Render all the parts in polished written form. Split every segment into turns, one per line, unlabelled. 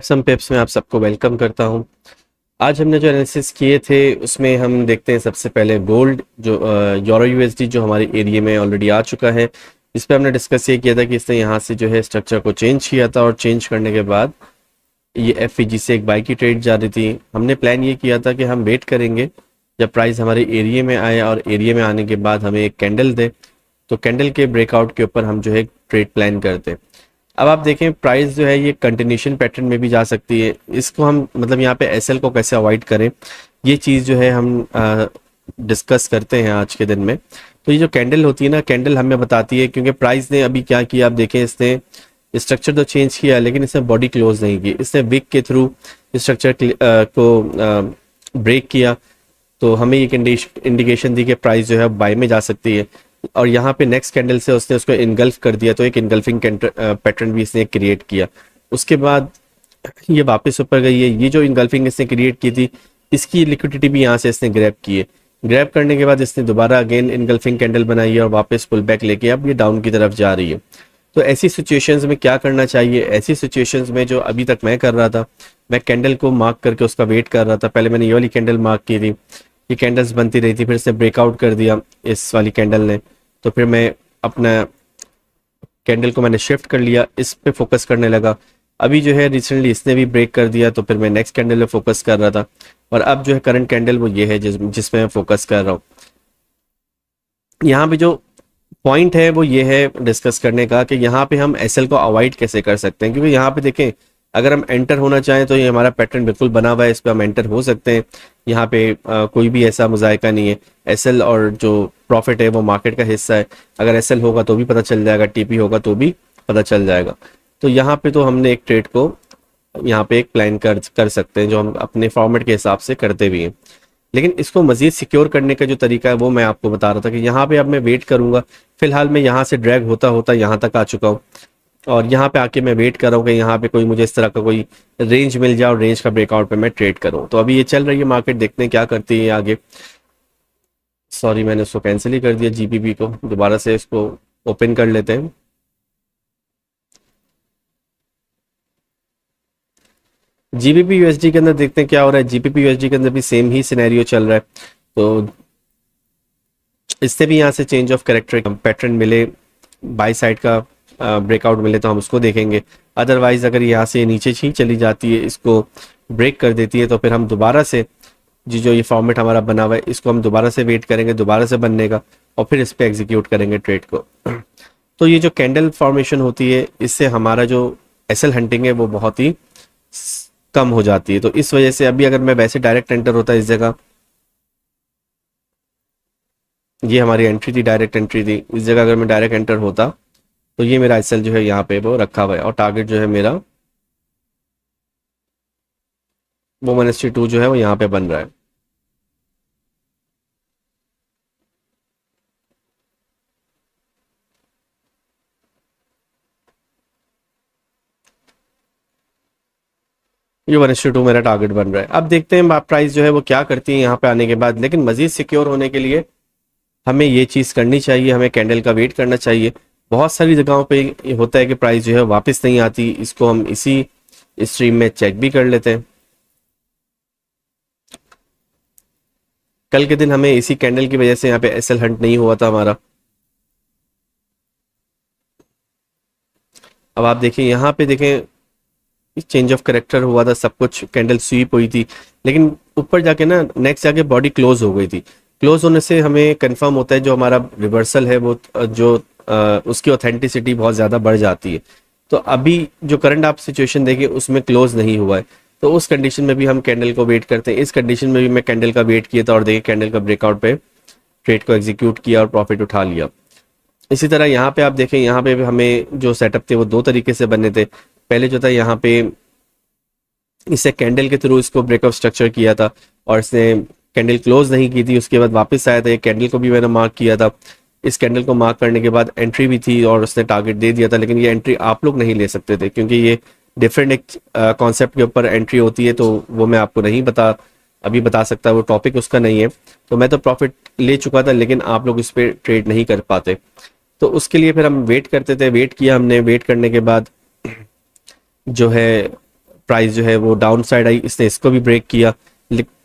सम पिप्स में आप सबको वेलकम करता हूं। आज हमने जो एनालिसिस किए थे उसमें हम देखते हैं सबसे पहले गोल्ड जो यूरो यूएसडी जो हमारे एरिया में ऑलरेडी आ चुका है। इस पे हमने डिस्कस ये किया था कि इसने यहाँ से जो है स्ट्रक्चर को चेंज किया था और चेंज करने के बाद ये एफईजी से एक बाई की ट्रेड जा रही थी। हमने प्लान ये किया था कि हम वेट करेंगे जब प्राइस हमारे एरिया में आए और एरिया में आने के बाद हमें एक कैंडल दे, तो कैंडल के ब्रेकआउट के ऊपर हम जो है ट्रेड प्लान करते हैं। अब आप देखें प्राइस जो है ये कंटिन्यूशन पैटर्न में भी जा सकती है। इसको हम मतलब यहाँ पे एसएल को कैसे अवॉइड करें, ये चीज़ जो है हम डिस्कस करते हैं आज के दिन में। तो ये जो कैंडल होती है ना, कैंडल हमें बताती है, क्योंकि प्राइस ने अभी क्या किया आप देखें, इसने स्ट्रक्चर तो चेंज किया लेकिन इसने बॉडी क्लोज नहीं की। इसने विक के थ्रू स्ट्रक्चर को ब्रेक किया, तो हमें एक इंडिकेशन दी कि प्राइस जो है बाय में जा सकती है। और यहाँ पे नेक्स्ट कैंडल से उसने उसको इनगल्फ कर दिया, तो एक इनगल्फिंग पैटर्न भी इसने क्रिएट किया। उसके बाद ये वापस ऊपर गई है। ये जो इनगल्फिंग इसने क्रिएट की थी, इसकी लिक्विडिटी भी यहाँ से इसने ग्रैब की है। ग्रैब करने के बाद इसने दोबारा अगेन इनगल्फिंग कैंडल बनाई है और वापस पुल बैक लेके अब ये डाउन की तरफ जा रही है। तो ऐसी सिचुएशंस में क्या करना चाहिए? ऐसी सिचुएशंस में जो अभी तक मैं कर रहा था, मैं कैंडल को मार्क करके उसका वेट कर रहा था। पहले मैंने ये वाली कैंडल मार्क की थी, ये कैंडल्स बनती रही थी, फिर इसने ब्रेकआउट कर दिया इस वाली कैंडल ने, तो फिर मैं अपना कैंडल को मैंने शिफ्ट कर लिया, इस पे फोकस करने लगा। अभी जो है रिसेंटली इसने भी ब्रेक कर दिया, तो फिर मैं नेक्स्ट कैंडल पे फोकस कर रहा था। और अब जो है करंट कैंडल वो ये है जिसमें मैं फोकस कर रहा हूँ। यहाँ पे जो पॉइंट है वो ये है डिस्कस करने का कि यहाँ पे हम एसएल को अवॉइड कैसे कर सकते हैं, क्योंकि यहाँ पे देखें अगर हम एंटर होना चाहें तो ये हमारा पैटर्न बिल्कुल बना हुआ है, इस पर हम एंटर हो सकते हैं। यहाँ पे कोई भी ऐसा मुजायका नहीं है। एसएल और जो प्रॉफिट है वो मार्केट का हिस्सा है। अगर एसएल होगा तो भी पता चल जाएगा, टीपी होगा तो भी पता चल जाएगा। तो यहाँ पे तो हमने एक ट्रेड को यहाँ पे एक प्लान कर सकते हैं, जो हम अपने फॉर्मेट के हिसाब से करते भी हैं। लेकिन इसको मजीद सिक्योर करने का जो तरीका है वो मैं आपको बता रहा था कि यहाँ पे अब मैं वेट करूंगा। फिलहाल मैं यहाँ से ड्रैग होता होता यहाँ तक आ चुका हूँ और यहाँ पे आके मैं वेट कर रहा हूँ कि यहाँ पे कोई मुझे इस तरह का कोई रेंज मिल जाए और रेंज का ब्रेकआउट पे मैं ट्रेड करूँ। तो अभी ये चल रही है मार्केट, देखते हैं क्या करती है आगे। सॉरी, मैंने उसको कैंसिल ही कर दिया, जीबीपी को दोबारा से इसको ओपन कर लेते हैं। जीबीपी यूएसडी के अंदर देखते हैं क्या हो रहा है। जीबीपी यूएसडी के अंदर भी सेम ही सिनेरियो चल रहा है, तो इससे भी यहाँ से चेंज ऑफ कैरेक्टर पैटर्न मिले, बाई साइड का ब्रेकआउट मिले तो हम उसको देखेंगे। अदरवाइज अगर यहाँ से नीचे ही चली जाती है, इसको ब्रेक कर देती है, तो फिर हम दोबारा से जो ये फॉर्मेट हमारा बना हुआ है इसको हम दोबारा से वेट करेंगे दोबारा से बनने का, और फिर इस पर एग्जीक्यूट करेंगे ट्रेड को। तो ये जो कैंडल फॉर्मेशन होती है, इससे हमारा जो एसएल हंटिंग है वो बहुत ही कम हो जाती है। तो इस वजह से अभी अगर मैं वैसे डायरेक्ट एंटर होता इस जगह, ये हमारी एंट्री थी, डायरेक्ट एंट्री थी, इस जगह अगर मैं डायरेक्ट एंटर होता तो ये मेरा एसएल जो है यहाँ पे वो रखा हुआ है, और टारगेट जो है मेरा वो मोनेस्ट्री 2 जो है वो यहाँ पे बन रहा है। ये 1:2 मेरा टारगेट बन रहा है। अब देखते हैं प्राइस जो है वो क्या करती है यहाँ पे आने के बाद। लेकिन मजीद सिक्योर होने के लिए हमें ये चीज़ करनी चाहिए, हमें कैंडल का वेट करना चाहिए। बहुत सारी जगहों पे ये होता है कि प्राइस जो है वापस नहीं आती, इसको हम इसी स्ट्रीम में चेक भी कर लेते हैं। कल के दिन हमें इसी कैंडल की वजह से यहाँ पे एसएल हंट नहीं हुआ था हमारा। अब आप देखें यहाँ पे देखें चेंज ऑफ करेक्टर हुआ था, सब कुछ कैंडल स्वीप हुई थी, लेकिन ऊपर जाके ना नेक्स्ट जाके बॉडी क्लोज हो गई थी। क्लोज होने से हमें कंफर्म होता है जो हमारा रिवर्सल है वो उसकी ऑथेंटिसिटी बहुत ज़्यादा बढ़ जाती है। तो अभी जो करंट आप सिचुएशन देखें उसमें क्लोज नहीं हुआ है, तो उस कंडीशन में भी हम कैंडल को वेट करते हैं। इस कंडीशन में भी मैं कैंडल का वेट किया था और देखिए कैंडल का ब्रेकआउट पे ट्रेड को एग्जीक्यूट किया और प्रॉफिट उठा लिया। इसी तरह यहाँ पे आप देखें, यहाँ पे भी हमें जो सेटअप थे वो दो तरीके से बने थे। पहले जो था यहाँ पे इसे कैंडल के थ्रू इसको ब्रेकअप स्ट्रक्चर किया था और इसने कैंडल क्लोज नहीं की थी, उसके बाद वापस आया था। ये कैंडल को भी मैंने मार्क किया था, इस कैंडल को मार्क करने के बाद एंट्री भी थी और उसने टारगेट दे दिया था। लेकिन ये एंट्री आप लोग नहीं ले सकते थे, क्योंकि ये डिफरेंट एक कॉन्सेप्ट के ऊपर एंट्री होती है, तो वो मैं आपको नहीं अभी बता सकता, वो टॉपिक उसका नहीं है। तो मैं तो प्रॉफिट ले चुका था, लेकिन आप लोग इस पर ट्रेड नहीं कर पाते। तो उसके लिए फिर हम वेट करते थे, वेट किया हमने। वेट करने के बाद जो है प्राइस जो है वो डाउन साइड आई, इसने इसको भी ब्रेक किया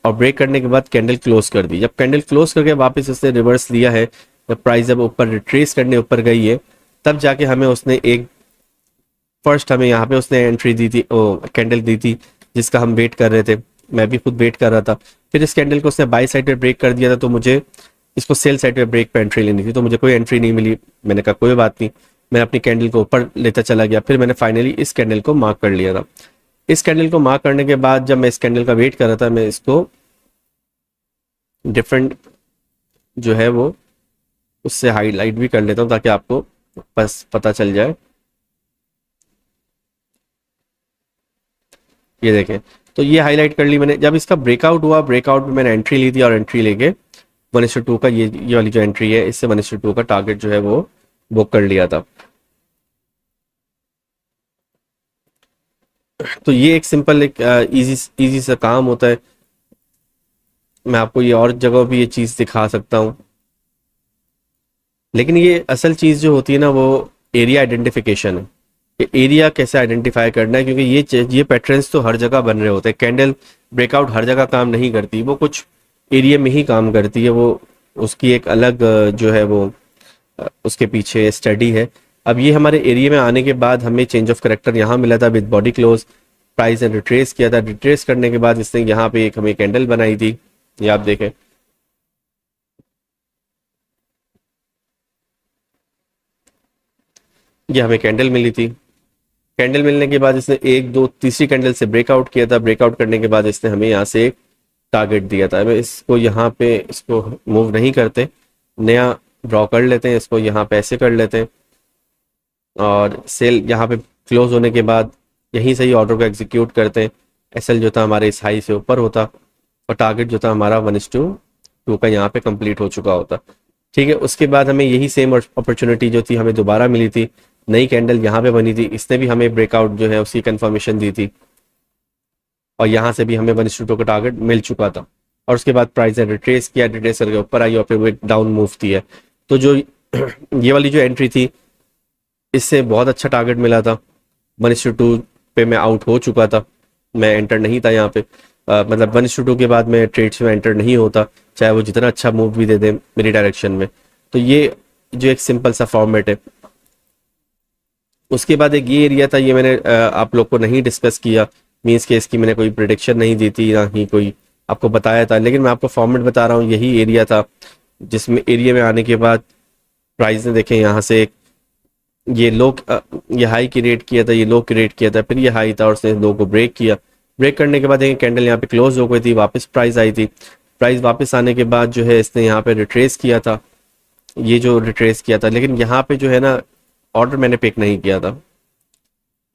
और ब्रेक करने के बाद कैंडल क्लोज कर दी। जब कैंडल क्लोज करके वापस उसने रिवर्स लिया है, जब प्राइस जब ऊपर रिट्रेस करने ऊपर गई है, तब जाके हमें उसने एक फर्स्ट हमें यहाँ पे उसने एंट्री दी थी, कैंडल दी थी जिसका हम वेट कर रहे थे, मैं भी खुद वेट कर रहा था। फिर इस कैंडल को उसने बाई साइड पे ब्रेक कर दिया था, तो मुझे इसको सेल साइड पे ब्रेक पे एंट्री लेनी थी, तो मुझे कोई एंट्री नहीं मिली। मैंने कहा कोई बात नहीं, मैं अपनी कैंडल को ऊपर लेता चला गया। फिर मैंने फाइनली इस कैंडल को मार्क कर लिया था। इस कैंडल को मार्क करने के बाद जब मैं इस कैंडल का वेट कर रहा था, मैं इसको डिफरेंट जो है वो उससे हाईलाइट भी कर लेता हूँ ताकि आपको बस पता चल जाए। ये देखें, तो ये हाईलाइट कर ली मैंने। जब इसका ब्रेकआउट हुआ, ब्रेकआउट में मैंने एंट्री ली थी और एंट्री लेके 1:2 का ये वाली जो एंट्री है, इससे 1:2 का टारगेट जो है वो बुक कर लिया था। तो ये एक सिंपल एक इजी इजी सा काम होता है। मैं आपको ये और जगह भी ये चीज़ दिखा सकता हूँ, लेकिन ये असल चीज़ जो होती है ना, वो एरिया आइडेंटिफिकेशन है। ये एरिया कैसे आइडेंटिफाई करना है, क्योंकि ये पैटर्न्स तो हर जगह बन रहे होते हैं। कैंडल ब्रेकआउट हर जगह काम नहीं करती, वो कुछ एरिया में ही काम करती है। वो उसकी एक अलग जो है वो उसके पीछे स्टडी है। अब ये हमारे एरिया में आने के बाद हमें चेंज ऑफ करेक्टर यहाँ मिला था विद बॉडी क्लोज, प्राइस ने रिट्रेस किया था। रिट्रेस करने के बाद इसने यहाँ पे एक हमें कैंडल बनाई थी, ये आप देखें। ये हमें कैंडल मिली थी। कैंडल मिलने के बाद इसने एक दो तीसरी कैंडल से ब्रेकआउट किया था। ब्रेकआउट करने के बाद इसने हमें यहाँ से एक टारगेट दिया था। हमें इसको यहाँ पे इसको मूव नहीं करते, नया ड्रॉ कर लेते हैं, इसको यहाँ पे ऐसे कर लेते हैं और सेल यहाँ पे क्लोज होने के बाद यहीं से ही ऑर्डर को एग्जीक्यूट करते हैं। एसएल जो था हमारे इस हाई से ऊपर होता और टारगेट जो था हमारा 1:2 का यहाँ पे कंप्लीट हो चुका होता। ठीक है, उसके बाद हमें यही सेम अपॉर्चुनिटी जो थी हमें दोबारा मिली थी। नई कैंडल यहाँ पे बनी थी, इसने भी हमें ब्रेकआउट जो है उसकी कंफर्मेशन दी थी और यहाँ से भी हमें 1:2 का टारगेट मिल चुका था। और उसके बाद प्राइस ने रिट्रेस किया, रिट्रेस करके ऊपर आई और फिर वो एक डाउन मूव थी है। तो जो ये वाली जो एंट्री थी, इससे बहुत अच्छा टारगेट मिला था। 1:2 पे मैं आउट हो चुका था, मैं एंटर नहीं था यहाँ पे। मतलब 1:2 के बाद मैं ट्रेड्स में एंटर नहीं होता, चाहे वो जितना अच्छा मूव भी दे दे मेरी डायरेक्शन में। तो ये जो एक सिंपल सा फॉर्मेट है। उसके बाद एक ये एरिया था, ये मैंने आप लोग को नहीं डिस्कस किया, मीन्स के इसकी मैंने कोई प्रिडिक्शन नहीं दी थी, ना ही कोई आपको बताया था, लेकिन मैं आपको फॉर्मेट बता रहा हूँ। यही एरिया था जिसमें एरिया में आने के बाद प्राइस ने देखें यहाँ से एक ये लो ये हाई क्रिएट किया था, ये लो क्रिएट किया था, फिर ये हाई था और उसने लो को ब्रेक किया। ब्रेक करने के बाद देखिए कैंडल यहाँ पे क्लोज हो गई थी, वापस प्राइस आई थी। प्राइस वापस आने के बाद जो है इसने यहाँ पे रिट्रेस किया था, ये जो रिट्रेस किया था, लेकिन यहाँ पे जो है ना ऑर्डर मैंने पिक नहीं किया था।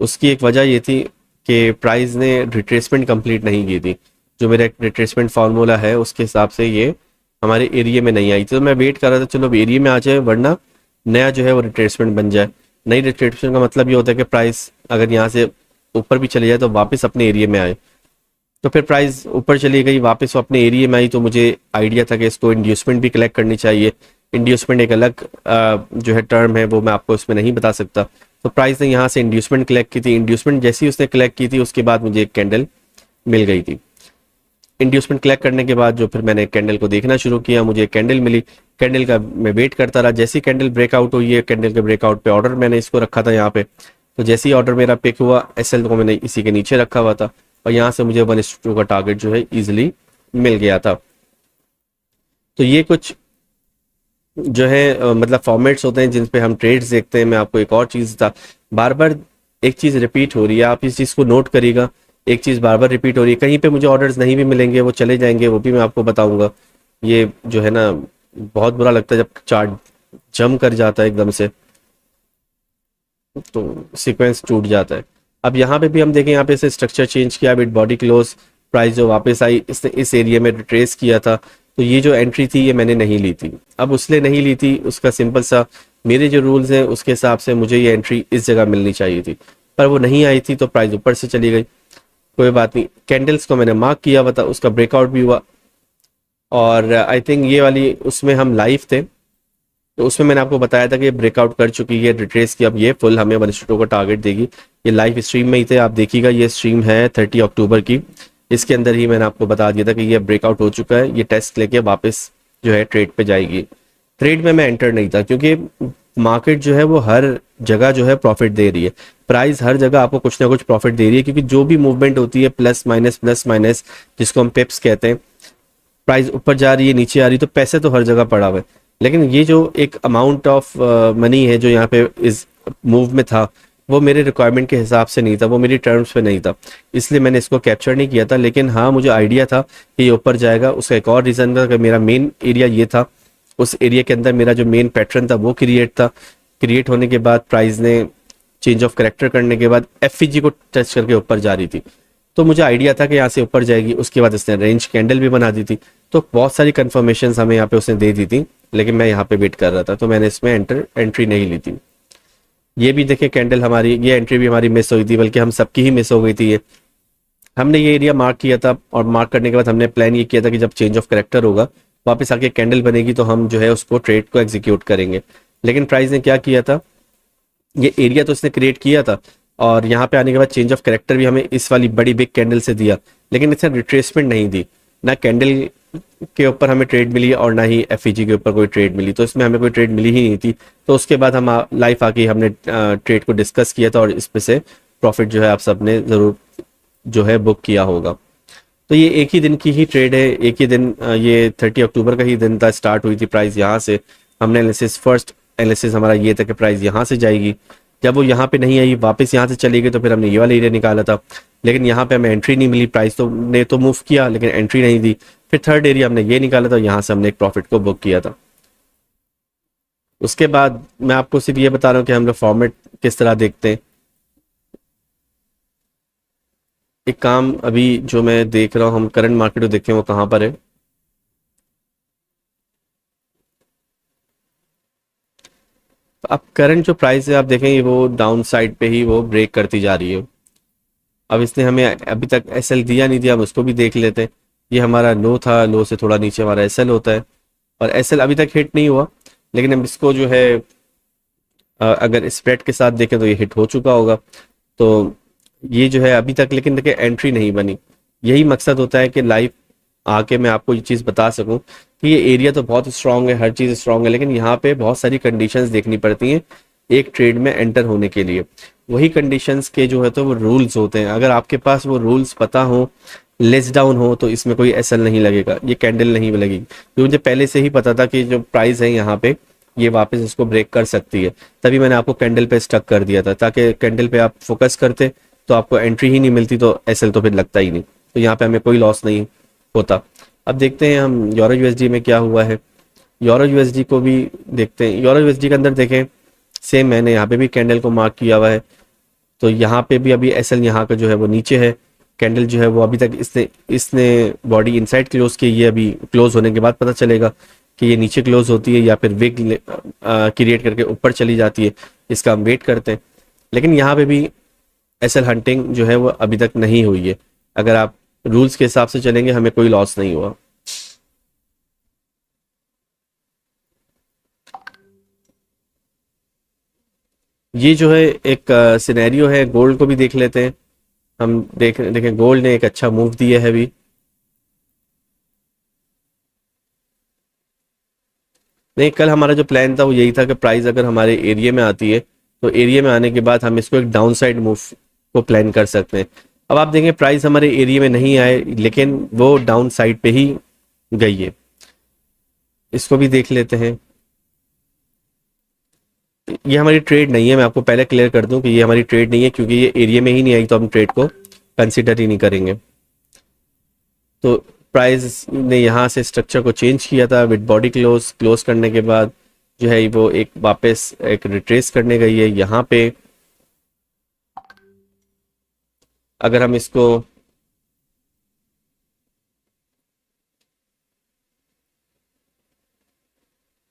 उसकी एक वजह ये थी कि प्राइस ने रिट्रेसमेंट कंप्लीट नहीं की थी। जो मेरा एक रिट्रेसमेंट फार्मूला है उसके हिसाब से ये हमारे एरिया में नहीं आई थी। तो मैं वेट कर रहा था चलो अब एरिया में आ जाए, वरना नया जो है वो रिट्रेसमेंट बन जाए। नई रिट्रेसमेंट का मतलब ये होता है कि प्राइस अगर यहाँ से ऊपर भी चली जाए तो वापस अपने एरिया में आए। तो फिर प्राइस ऊपर चली गई, वापस वो अपने एरिया में आई, तो मुझे आइडिया था कि इसको इंड्यूसमेंट भी कलेक्ट करनी चाहिए। इंड्यूसमेंट एक अलग जो है टर्म है, वो मैं आपको इसमें नहीं बता सकता। तो प्राइस ने यहाँ से इंड्यूसमेंट कलेक्ट की थी। इंड्यूसमेंट जैसी उसने कलेक्ट की थी उसके बाद मुझे एक कैंडल मिल गई थी। इंड्यूसमेंट कलेक्ट करने के बाद जो फिर मैंने कैंडल को देखना शुरू किया, मुझे एक कैंडल मिली। कैंडल का मैं वेट करता रहा, जैसी कैंडल ब्रेकआउट हुई है, कैंडल के ब्रेकआउट पे ऑर्डर मैंने इसको रखा था यहाँ पे। तो जैसे ही ऑर्डर मेरा पिक हुआ, एसएल को मैंने इसी के नीचे रखा हुआ था और यहाँ से मुझे 1:2 का टारगेट जो है ईजिली मिल गया था। तो ये कुछ जो है मतलब फॉर्मेट्स होते हैं जिन पे हम ट्रेड्स देखते हैं। मैं आपको एक और चीज़ था, बार बार एक चीज़ रिपीट हो रही है, आप इस चीज़ को नोट करिएगा। एक चीज़ बार बार रिपीट हो रही है, कहीं पे मुझे ऑर्डर्स नहीं भी मिलेंगे, वो चले जाएंगे, वो भी मैं आपको बताऊंगा। ये जो है ना बहुत बुरा लगता है जब चार्ट जम कर जाता है एकदम से, तो सीक्वेंस टूट जाता है। अब यहाँ पे भी हम देखें, यहाँ पे से स्ट्रक्चर चेंज किया विद बॉडी क्लोज, प्राइस जो वापस आई इसने इस एरिया में रिट्रेस किया था। तो ये जो एंट्री थी ये मैंने नहीं ली थी। अब उसने नहीं ली थी, उसका सिंपल सा मेरे जो रूल्स हैं उसके हिसाब से मुझे ये एंट्री इस जगह मिलनी चाहिए थी, पर वो नहीं आई थी, तो प्राइस ऊपर से चली गई। कोई बात नहीं, कैंडल्स को मैंने मार्क किया हुआ था, उसका ब्रेकआउट भी हुआ और आई थिंक ये वाली उसमें हम लाइव थे। तो उसमें मैंने आपको बताया था कि ये ब्रेकआउट कर चुकी है, रिट्रेस की, अब ये फुल हमें 1:2 को टारगेट देगी। ये लाइव स्ट्रीम में ही थे, आप देखिएगा, ये स्ट्रीम है 30 अक्टूबर की। इसके अंदर ही मैंने आपको बता दिया था कि ये ब्रेकआउट हो चुका है, ये टेस्ट लेके वापस जो है ट्रेड पे जाएगी। ट्रेड में मैं एंटर नहीं था क्योंकि मार्केट जो है वो हर जगह जो है प्रॉफिट दे रही है, प्राइस हर जगह आपको कुछ ना कुछ प्रॉफिट दे रही है, क्योंकि जो भी मूवमेंट होती है प्लस माइनस जिसको हम पिप्स कहते हैं, प्राइस ऊपर जा रही है नीचे आ रही है, तो पैसे तो हर जगह पड़ा हुआ है। लेकिन ये जो एक अमाउंट ऑफ मनी है जो यहाँ पे इस मूव में था, वो मेरे रिक्वायरमेंट के हिसाब से नहीं था, वो मेरी टर्म्स पे नहीं था, इसलिए मैंने इसको कैप्चर नहीं किया था। लेकिन हाँ, मुझे आइडिया था कि ये ऊपर जाएगा। उसका एक और रीज़न था कि मेरा मेन एरिया ये था, उस एरिया के अंदर मेरा जो मेन पैटर्न था वो क्रिएट था। क्रिएट होने के बाद प्राइस ने चेंज ऑफ करेक्टर करने के बाद एफईजी को टच करके ऊपर जा रही थी, तो मुझे आइडिया था कि यहाँ से ऊपर जाएगी। उसके बाद इसने रेंज कैंडल भी बना दी थी, तो बहुत सारी कन्फर्मेशन हमें यहाँ पे उसने दे दी थी, लेकिन मैं यहाँ पे वेट कर रहा था, तो मैंने इसमें एंट्री नहीं ली थी। ये भी देखें कैंडल हमारी, ये एंट्री भी हमारी मिस हुई थी, बल्कि हम सबकी ही मिस हो गई थी। ये हमने ये एरिया मार्क किया था, और मार्क करने के बाद हमने प्लान ये किया था कि जब चेंज ऑफ करेक्टर होगा, वापस आके कैंडल बनेगी, तो हम जो है उसको ट्रेड को एग्जीक्यूट करेंगे। लेकिन प्राइस ने क्या किया था, ये एरिया तो इसने क्रिएट किया था, और यहाँ पे आने के बाद चेंज ऑफ कैरेक्टर भी हमें इस वाली बड़ी बिग कैंडल से दिया, लेकिन इसने रिट्रेसमेंट नहीं दी। ना कैंडल के ऊपर हमें ट्रेड मिली और ना ही एफईजी के ऊपर कोई ट्रेड मिली, तो इसमें हमें कोई ट्रेड मिली ही नहीं थी। तो उसके बाद हम लाइव आके हमने ट्रेड को डिस्कस किया था, और इस पे से प्रॉफिट जो है आप सबने ज़रूर जो है बुक किया होगा। तो ये एक ही दिन की ही ट्रेड है, एक ही दिन, ये 30 अक्टूबर का ही दिन था, स्टार्ट हुई थी प्राइस यहाँ से। हमने एनालिसिस, फर्स्ट एनालिसिस हमारा ये था कि प्राइस यहाँ से जाएगी, जब वो यहाँ पे नहीं आई, वापस यहाँ से चली गई, तो फिर हमने ये वाला एरिया निकाला था। लेकिन यहाँ पे हमें एंट्री नहीं मिली, प्राइस तो ने तो मूव किया लेकिन एंट्री नहीं दी। फिर थर्ड एरिया हमने ये निकाला था, यहाँ से हमने एक प्रॉफिट को बुक किया था। उसके बाद मैं आपको सिर्फ ये बता रहा हूँ कि हम लोग फॉर्मेट किस तरह देखते हैं। एक काम अभी जो मैं देख रहा हूँ, हम करंट मार्केट को देखें वो कहाँ पर है। तो अब करंट जो प्राइस है आप देखेंगे, वो डाउन साइड पे ही वो ब्रेक करती जा रही है। अब इसने हमें अभी तक एसएल दिया नहीं दिया, हम उसको भी देख लेते हैं। ये हमारा लो था, लो से थोड़ा नीचे हमारा एसएल होता है, और एसएल अभी तक हिट नहीं हुआ, लेकिन हम इसको जो है अगर स्प्रेड के साथ देखें तो ये हिट हो चुका होगा। तो ये जो है अभी तक, लेकिन देखिए एंट्री नहीं बनी। यही मकसद होता है कि लाइव आके मैं आपको ये चीज़ बता सकूं कि ये एरिया तो बहुत स्ट्रांग है, हर चीज़ स्ट्रांग है, लेकिन यहाँ पे बहुत सारी कंडीशंस देखनी पड़ती हैं एक ट्रेड में एंटर होने के लिए। वही कंडीशंस के जो है तो वो रूल्स होते हैं, अगर आपके पास वो रूल्स पता हो, लेस डाउन हो, तो इसमें कोई एसएल नहीं लगेगा, ये कैंडल नहीं लगेगी। क्योंकि मुझे पहले से ही पता था कि जो प्राइस है यहाँ पे ये वापस इसको ब्रेक कर सकती है, तभी मैंने आपको कैंडल पे स्टक कर दिया था, ताकि कैंडल पे आप फोकस करते तो आपको एंट्री ही नहीं मिलती, तो एसएल तो फिर लगता ही नहीं, तो यहाँ पे हमें कोई लॉस नहीं होता। अब देखते हैं हम यूरो यूएसडी में क्या हुआ है। यूरो यूएसडी को भी देखते हैं। यूरो यूएसडी के अंदर देखें, सेम मैंने यहाँ पे भी कैंडल को मार्क किया हुआ है, तो यहाँ पे भी अभी एसएल यहाँ का जो है वो नीचे है। कैंडल जो है वो अभी तक इसने इसने बॉडी इनसाइड क्लोज की, ये अभी क्लोज होने के बाद पता चलेगा कि ये नीचे क्लोज होती है या फिर विग क्रिएट करके ऊपर चली जाती है, इसका हम वेट करते हैं। लेकिन यहाँ पे भी एसएल हंटिंग जो है वो अभी तक नहीं हुई है। अगर आप रूल्स के हिसाब से चलेंगे हमें कोई लॉस नहीं हुआ। ये जो है एक सिनेरियो है, गोल्ड को भी देख लेते हैं। हम देखें गोल्ड ने एक अच्छा मूव दिया है अभी। नहीं, कल हमारा जो प्लान था वो यही था कि प्राइस अगर हमारे एरिया में आती है, तो एरिया में आने के बाद हम इसको एक डाउन साइड मूव को प्लान कर सकते हैं। अब आप देखें प्राइस हमारे एरिया में नहीं आए, लेकिन वो डाउन साइड पे ही गई है। इसको भी देख लेते हैं। ये हमारी ट्रेड नहीं है, मैं आपको पहले क्लियर कर दूं कि ये हमारी ट्रेड नहीं है, क्योंकि ये एरिया में ही नहीं आई तो हम ट्रेड को कंसिडर ही नहीं करेंगे। तो प्राइस ने यहाँ से स्ट्रक्चर को चेंज किया था विद बॉडी क्लोज करने के बाद जो है वो एक वापस एक रिट्रेस करने गई है यहाँ पे। अगर हम इसको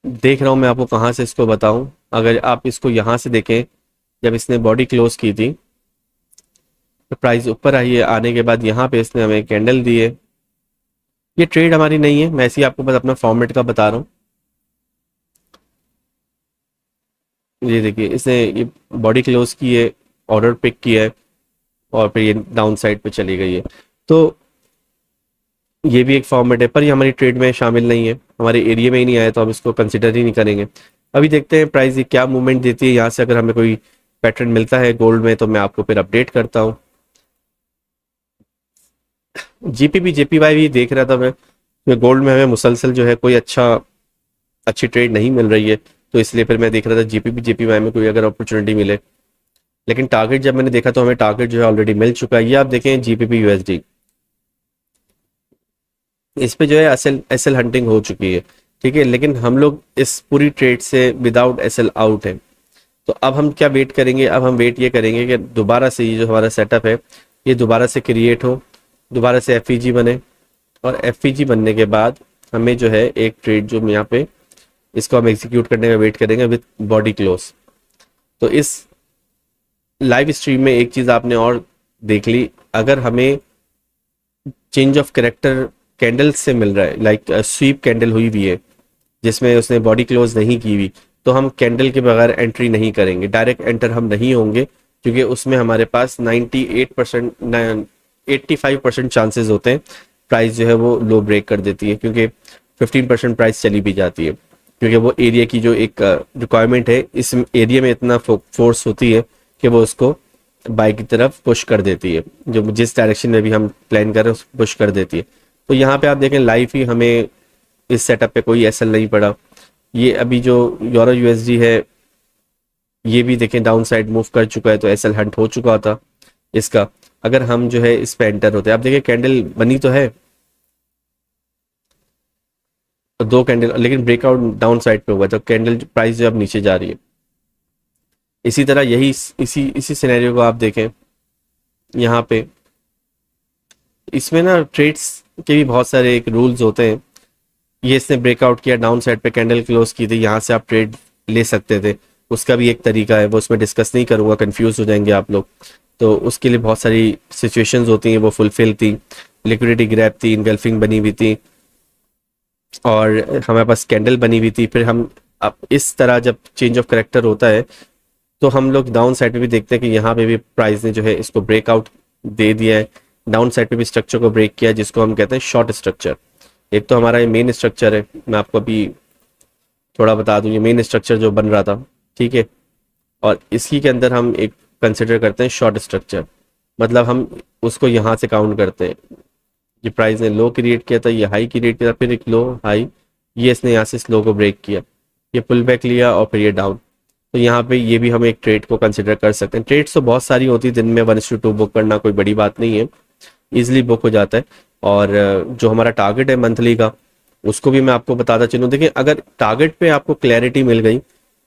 देख रहा हूँ, मैं आपको कहाँ से इसको बताऊं। अगर आप इसको यहाँ से देखें, जब इसने बॉडी क्लोज की थी तो प्राइस ऊपर आई है, आने के बाद यहाँ पे इसने हमें कैंडल दी है। ये ट्रेड हमारी नहीं है, मैं ऐसे ही आपको बस अपना फॉर्मेट का बता रहा हूँ। ये देखिए इसने ये बॉडी क्लोज की है, ऑर्डर पिक किया है और फिर ये डाउन साइड पे चली गई है। तो ये भी एक फॉर्मेट है, पर ये हमारी ट्रेड में शामिल नहीं है, हमारे एरिया में ही नहीं आया तो हम इसको कंसिडर ही नहीं करेंगे। अभी देखते हैं प्राइस ये क्या मूवमेंट देती है। यहाँ से अगर हमें कोई पैटर्न मिलता है गोल्ड में तो मैं आपको फिर अपडेट करता हूँ। जीपीपी जेपीवाई भी देख रहा था मैं गोल्ड में हमें मुसलसल जो है कोई अच्छी ट्रेड नहीं मिल रही है, तो इसलिए फिर मैं देख रहा था जीपीपी जेपीवाई में कोई अगर अपॉर्चुनिटी मिले। लेकिन टारगेट जब मैंने देखा तो हमें टारगेट जो है ऑलरेडी मिल चुका है। ये आप देखें जीपीपी यूएसडी, इस पे जो है एसएल एसएल हंटिंग हो चुकी है, ठीक है, लेकिन हम लोग इस पूरी ट्रेड से विदाउट एसएल आउट है। तो अब हम क्या वेट करेंगे, अब हम वेट ये करेंगे कि दोबारा से ये जो हमारा सेटअप है ये दोबारा से क्रिएट हो, दोबारा से एफईजी बने, और एफईजी बनने के बाद हमें जो है एक ट्रेड जो यहाँ पे इसको हम एग्जीक्यूट करने का वेट करेंगे विद बॉडी क्लोज। तो इस लाइव स्ट्रीम में एक चीज आपने और देख ली, अगर हमें चेंज ऑफ कैरेक्टर कैंडल से मिल रहा है, लाइक स्वीप कैंडल हुई हुई है जिसमें उसने बॉडी क्लोज नहीं की हुई, तो हम कैंडल के बगैर एंट्री नहीं करेंगे, डायरेक्ट एंटर हम नहीं होंगे, क्योंकि उसमें हमारे पास 98% 85% चांसेस होते हैं प्राइस जो है वो लो ब्रेक कर देती है, क्योंकि 15% प्राइस चली भी जाती है, क्योंकि वो एरिया की जो एक रिक्वायरमेंट है इस एरिया में इतना फोर्स होती है कि वो उसको बाई की तरफ पुश कर देती है, जो जिस डायरेक्शन में भी हम प्लान कर रहे हैं पुश कर देती है। तो यहाँ पे आप देखें लाइव ही हमें इस सेटअप पे कोई एसएल नहीं पड़ा। ये अभी जो यूरो यूएसडी है ये भी देखें डाउन साइड मूव कर चुका है, तो एसएल हंट हो चुका था इसका। अगर हम जो है इस पे एंटर होते, आप देखिए कैंडल बनी तो है, तो दो कैंडल, लेकिन ब्रेकआउट डाउन साइड पे हुआ, तो कैंडल प्राइस जो अब नीचे जा रही है। इसी तरह यही इसी सिनेरियो को आप देखें यहाँ पे, इसमें ना ट्रेड्स के भी बहुत सारे एक रूल्स होते हैं। ये इसने ब्रेकआउट किया, डाउन साइड पे कैंडल क्लोज की थी, यहाँ से आप ट्रेड ले सकते थे, उसका भी एक तरीका है, वो उसमें डिस्कस नहीं करूंगा, कंफ्यूज हो जाएंगे आप लोग। तो उसके लिए बहुत सारी सिचुएशंस होती हैं, वो फुलफिल थी, लिक्विडिटी ग्रैब थी, इनगल्फिंग बनी हुई थी, और हमारे पास कैंडल बनी हुई थी। फिर हम अब इस तरह जब चेंज ऑफ करेक्टर होता है तो हम लोग डाउन साइड पे भी देखते हैं कि यहाँ पे भी प्राइस ने जो है इसको ब्रेकआउट दे दिया है, डाउन साइड पे भी स्ट्रक्चर को ब्रेक किया, जिसको हम कहते हैं शॉर्ट स्ट्रक्चर। एक तो हमारा ये मेन स्ट्रक्चर है, मैं आपको अभी थोड़ा बता दूं, ये मेन स्ट्रक्चर जो बन रहा था, ठीक है, और इसी के अंदर हम एक कंसिडर करते हैं शॉर्ट स्ट्रक्चर, मतलब हम उसको यहाँ से काउंट करते हैं। ये प्राइस ने लो क्रिएट किया था, ये हाई क्रिएट किया था, फिर एक लो हाई, ये इसने यहाँ से स्लो को ब्रेक किया, ये पुल बैक लिया और फिर ये डाउन। तो यहाँ पे ये भी हम एक ट्रेड को कंसिडर कर सकते हैं। ट्रेड्स तो बहुत सारी होती है, दिन में 1:2 बुक करना कोई बड़ी बात नहीं है, इजिली बुक हो जाता है। और जो हमारा टारगेट है मंथली का, उसको भी मैं आपको बताता चलूँ। देखिए अगर टारगेट पे आपको क्लैरिटी मिल गई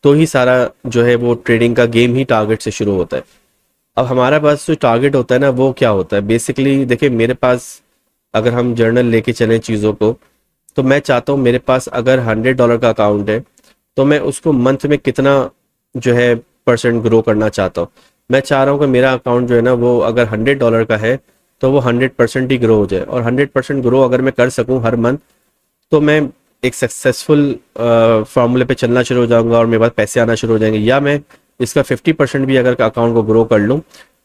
तो ही सारा जो है वो ट्रेडिंग का गेम ही टारगेट से शुरू होता है। अब हमारा पास जो टारगेट होता है ना वो क्या होता है बेसिकली, देखिए मेरे पास अगर हम जर्नल लेके चलें चीज़ों को, तो मैं चाहता हूँ मेरे पास अगर $100 का अकाउंट है तो मैं उसको मंथ में कितना जो है परसेंट ग्रो करना चाहता हूँ। मैं चाह रहा हूँ कि मेरा अकाउंट जो है ना वो अगर $100 का है तो वो 100% ही ग्रो हो जाए, और 100% ग्रो अगर मैं कर सकूँ हर मंथ तो मैं एक सक्सेसफुल फॉर्मूले पे चलना शुरू हो जाऊंगा और मेरे पास पैसे आना शुरू हो जाएंगे। या मैं इसका 50% भी अगर अकाउंट को ग्रो कर लूँ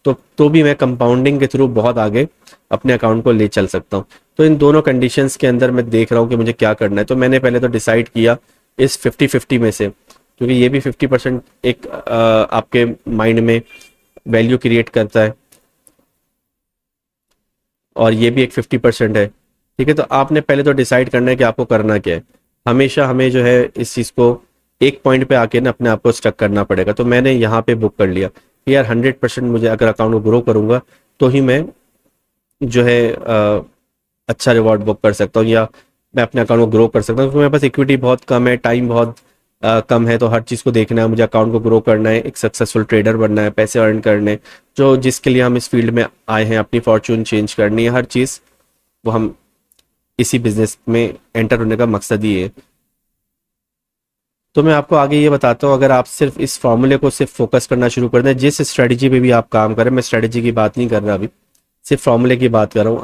तो भी मैं कंपाउंडिंग के थ्रू बहुत आगे अपने अकाउंट को ले चल सकता हूँ। तो इन दोनों कंडीशंस के अंदर मैं देख रहा हूँ कि मुझे क्या करना है। तो मैंने पहले तो डिसाइड किया इस 50-50 में से, क्योंकि ये भी 50% एक आपके माइंड में वैल्यू क्रिएट करता है और ये भी एक 50% है, ठीक है। तो आपने पहले तो डिसाइड करना है कि आपको करना क्या है। हमेशा हमें जो है इस चीज़ को एक पॉइंट पे आके ना अपने आप को स्टक करना पड़ेगा। तो मैंने यहाँ पे बुक कर लिया कि यार 100% मुझे अगर अकाउंट को ग्रो करूँगा तो ही मैं जो है अच्छा रिवॉर्ड बुक कर सकता हूँ, या मैं अपने अकाउंट को ग्रो कर सकता हूँ, क्योंकि मेरे पास इक्विटी बहुत कम है, टाइम बहुत कम है। तो हर चीज़ को देखना है, मुझे अकाउंट को ग्रो करना है, एक सक्सेसफुल ट्रेडर बनना है, पैसे अर्न करने, जो जिसके लिए हम इस फील्ड में आए हैं, अपनी फॉर्चून चेंज करनी है, हर चीज़ वो हम इसी बिजनेस में एंटर होने का मकसद ही है। तो मैं आपको आगे ये बताता हूँ, अगर आप सिर्फ इस फॉर्मूले को सिर्फ फोकस करना शुरू कर दें, जिस स्ट्रेटजी पे भी आप काम करें, मैं स्ट्रेटजी की बात नहीं कर रहा अभी, सिर्फ फॉर्मूले की बात कर रहा हूँ।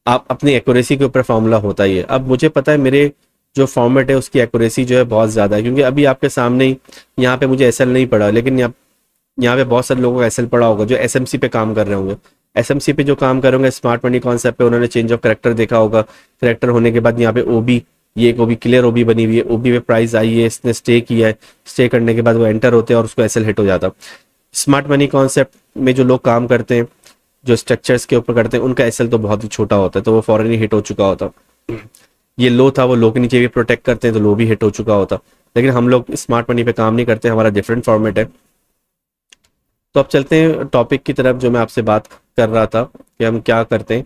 आप अपनी एक्यूरेसी के ऊपर फॉर्मूला होता ही है। अब मुझे पता है मेरे जो फॉर्मेट है उसकी एक्यूरेसी जो है बहुत ज़्यादा है, क्योंकि अभी आपके सामने ही यहाँ पे मुझे एसएल नहीं पड़ा, लेकिन यहाँ पे बहुत सारे लोगों को एसएल पड़ा होगा जो एसएमसी पे काम कर रहे होंगे। एसएमसी पे जो काम कर रहे होंगे, स्मार्ट मनी कॉन्सेप्ट पे उन्होंने चेंज ऑफ करेक्टर देखा होगा। करेक्टर होने के बाद यहाँ पे ओबी, ये एक ओबी क्लियर ओबी बनी हुई है, ओबी पे प्राइस आई है, इसने स्टे किया है, स्टे करने के बाद वो एंटर होते हैं और उसको एसएल हिट हो जाता। स्मार्ट मनी कॉन्सेप्ट में जो लोग काम करते हैं, जो स्ट्रक्चर्स के ऊपर करते हैं, उनका एसएल तो बहुत ही छोटा होता है, तो वो फॉरन ही हिट हो चुका होता। ये लो था, वो लो के नीचे भी प्रोटेक्ट करते हैं तो लो भी हिट हो चुका होता। लेकिन हम लोग स्मार्ट मनी पे काम नहीं करते, हमारा डिफरेंट फॉर्मेट है। तो अब चलते हैं टॉपिक की तरफ जो मैं आपसे बात कर रहा था कि हम क्या करते हैं।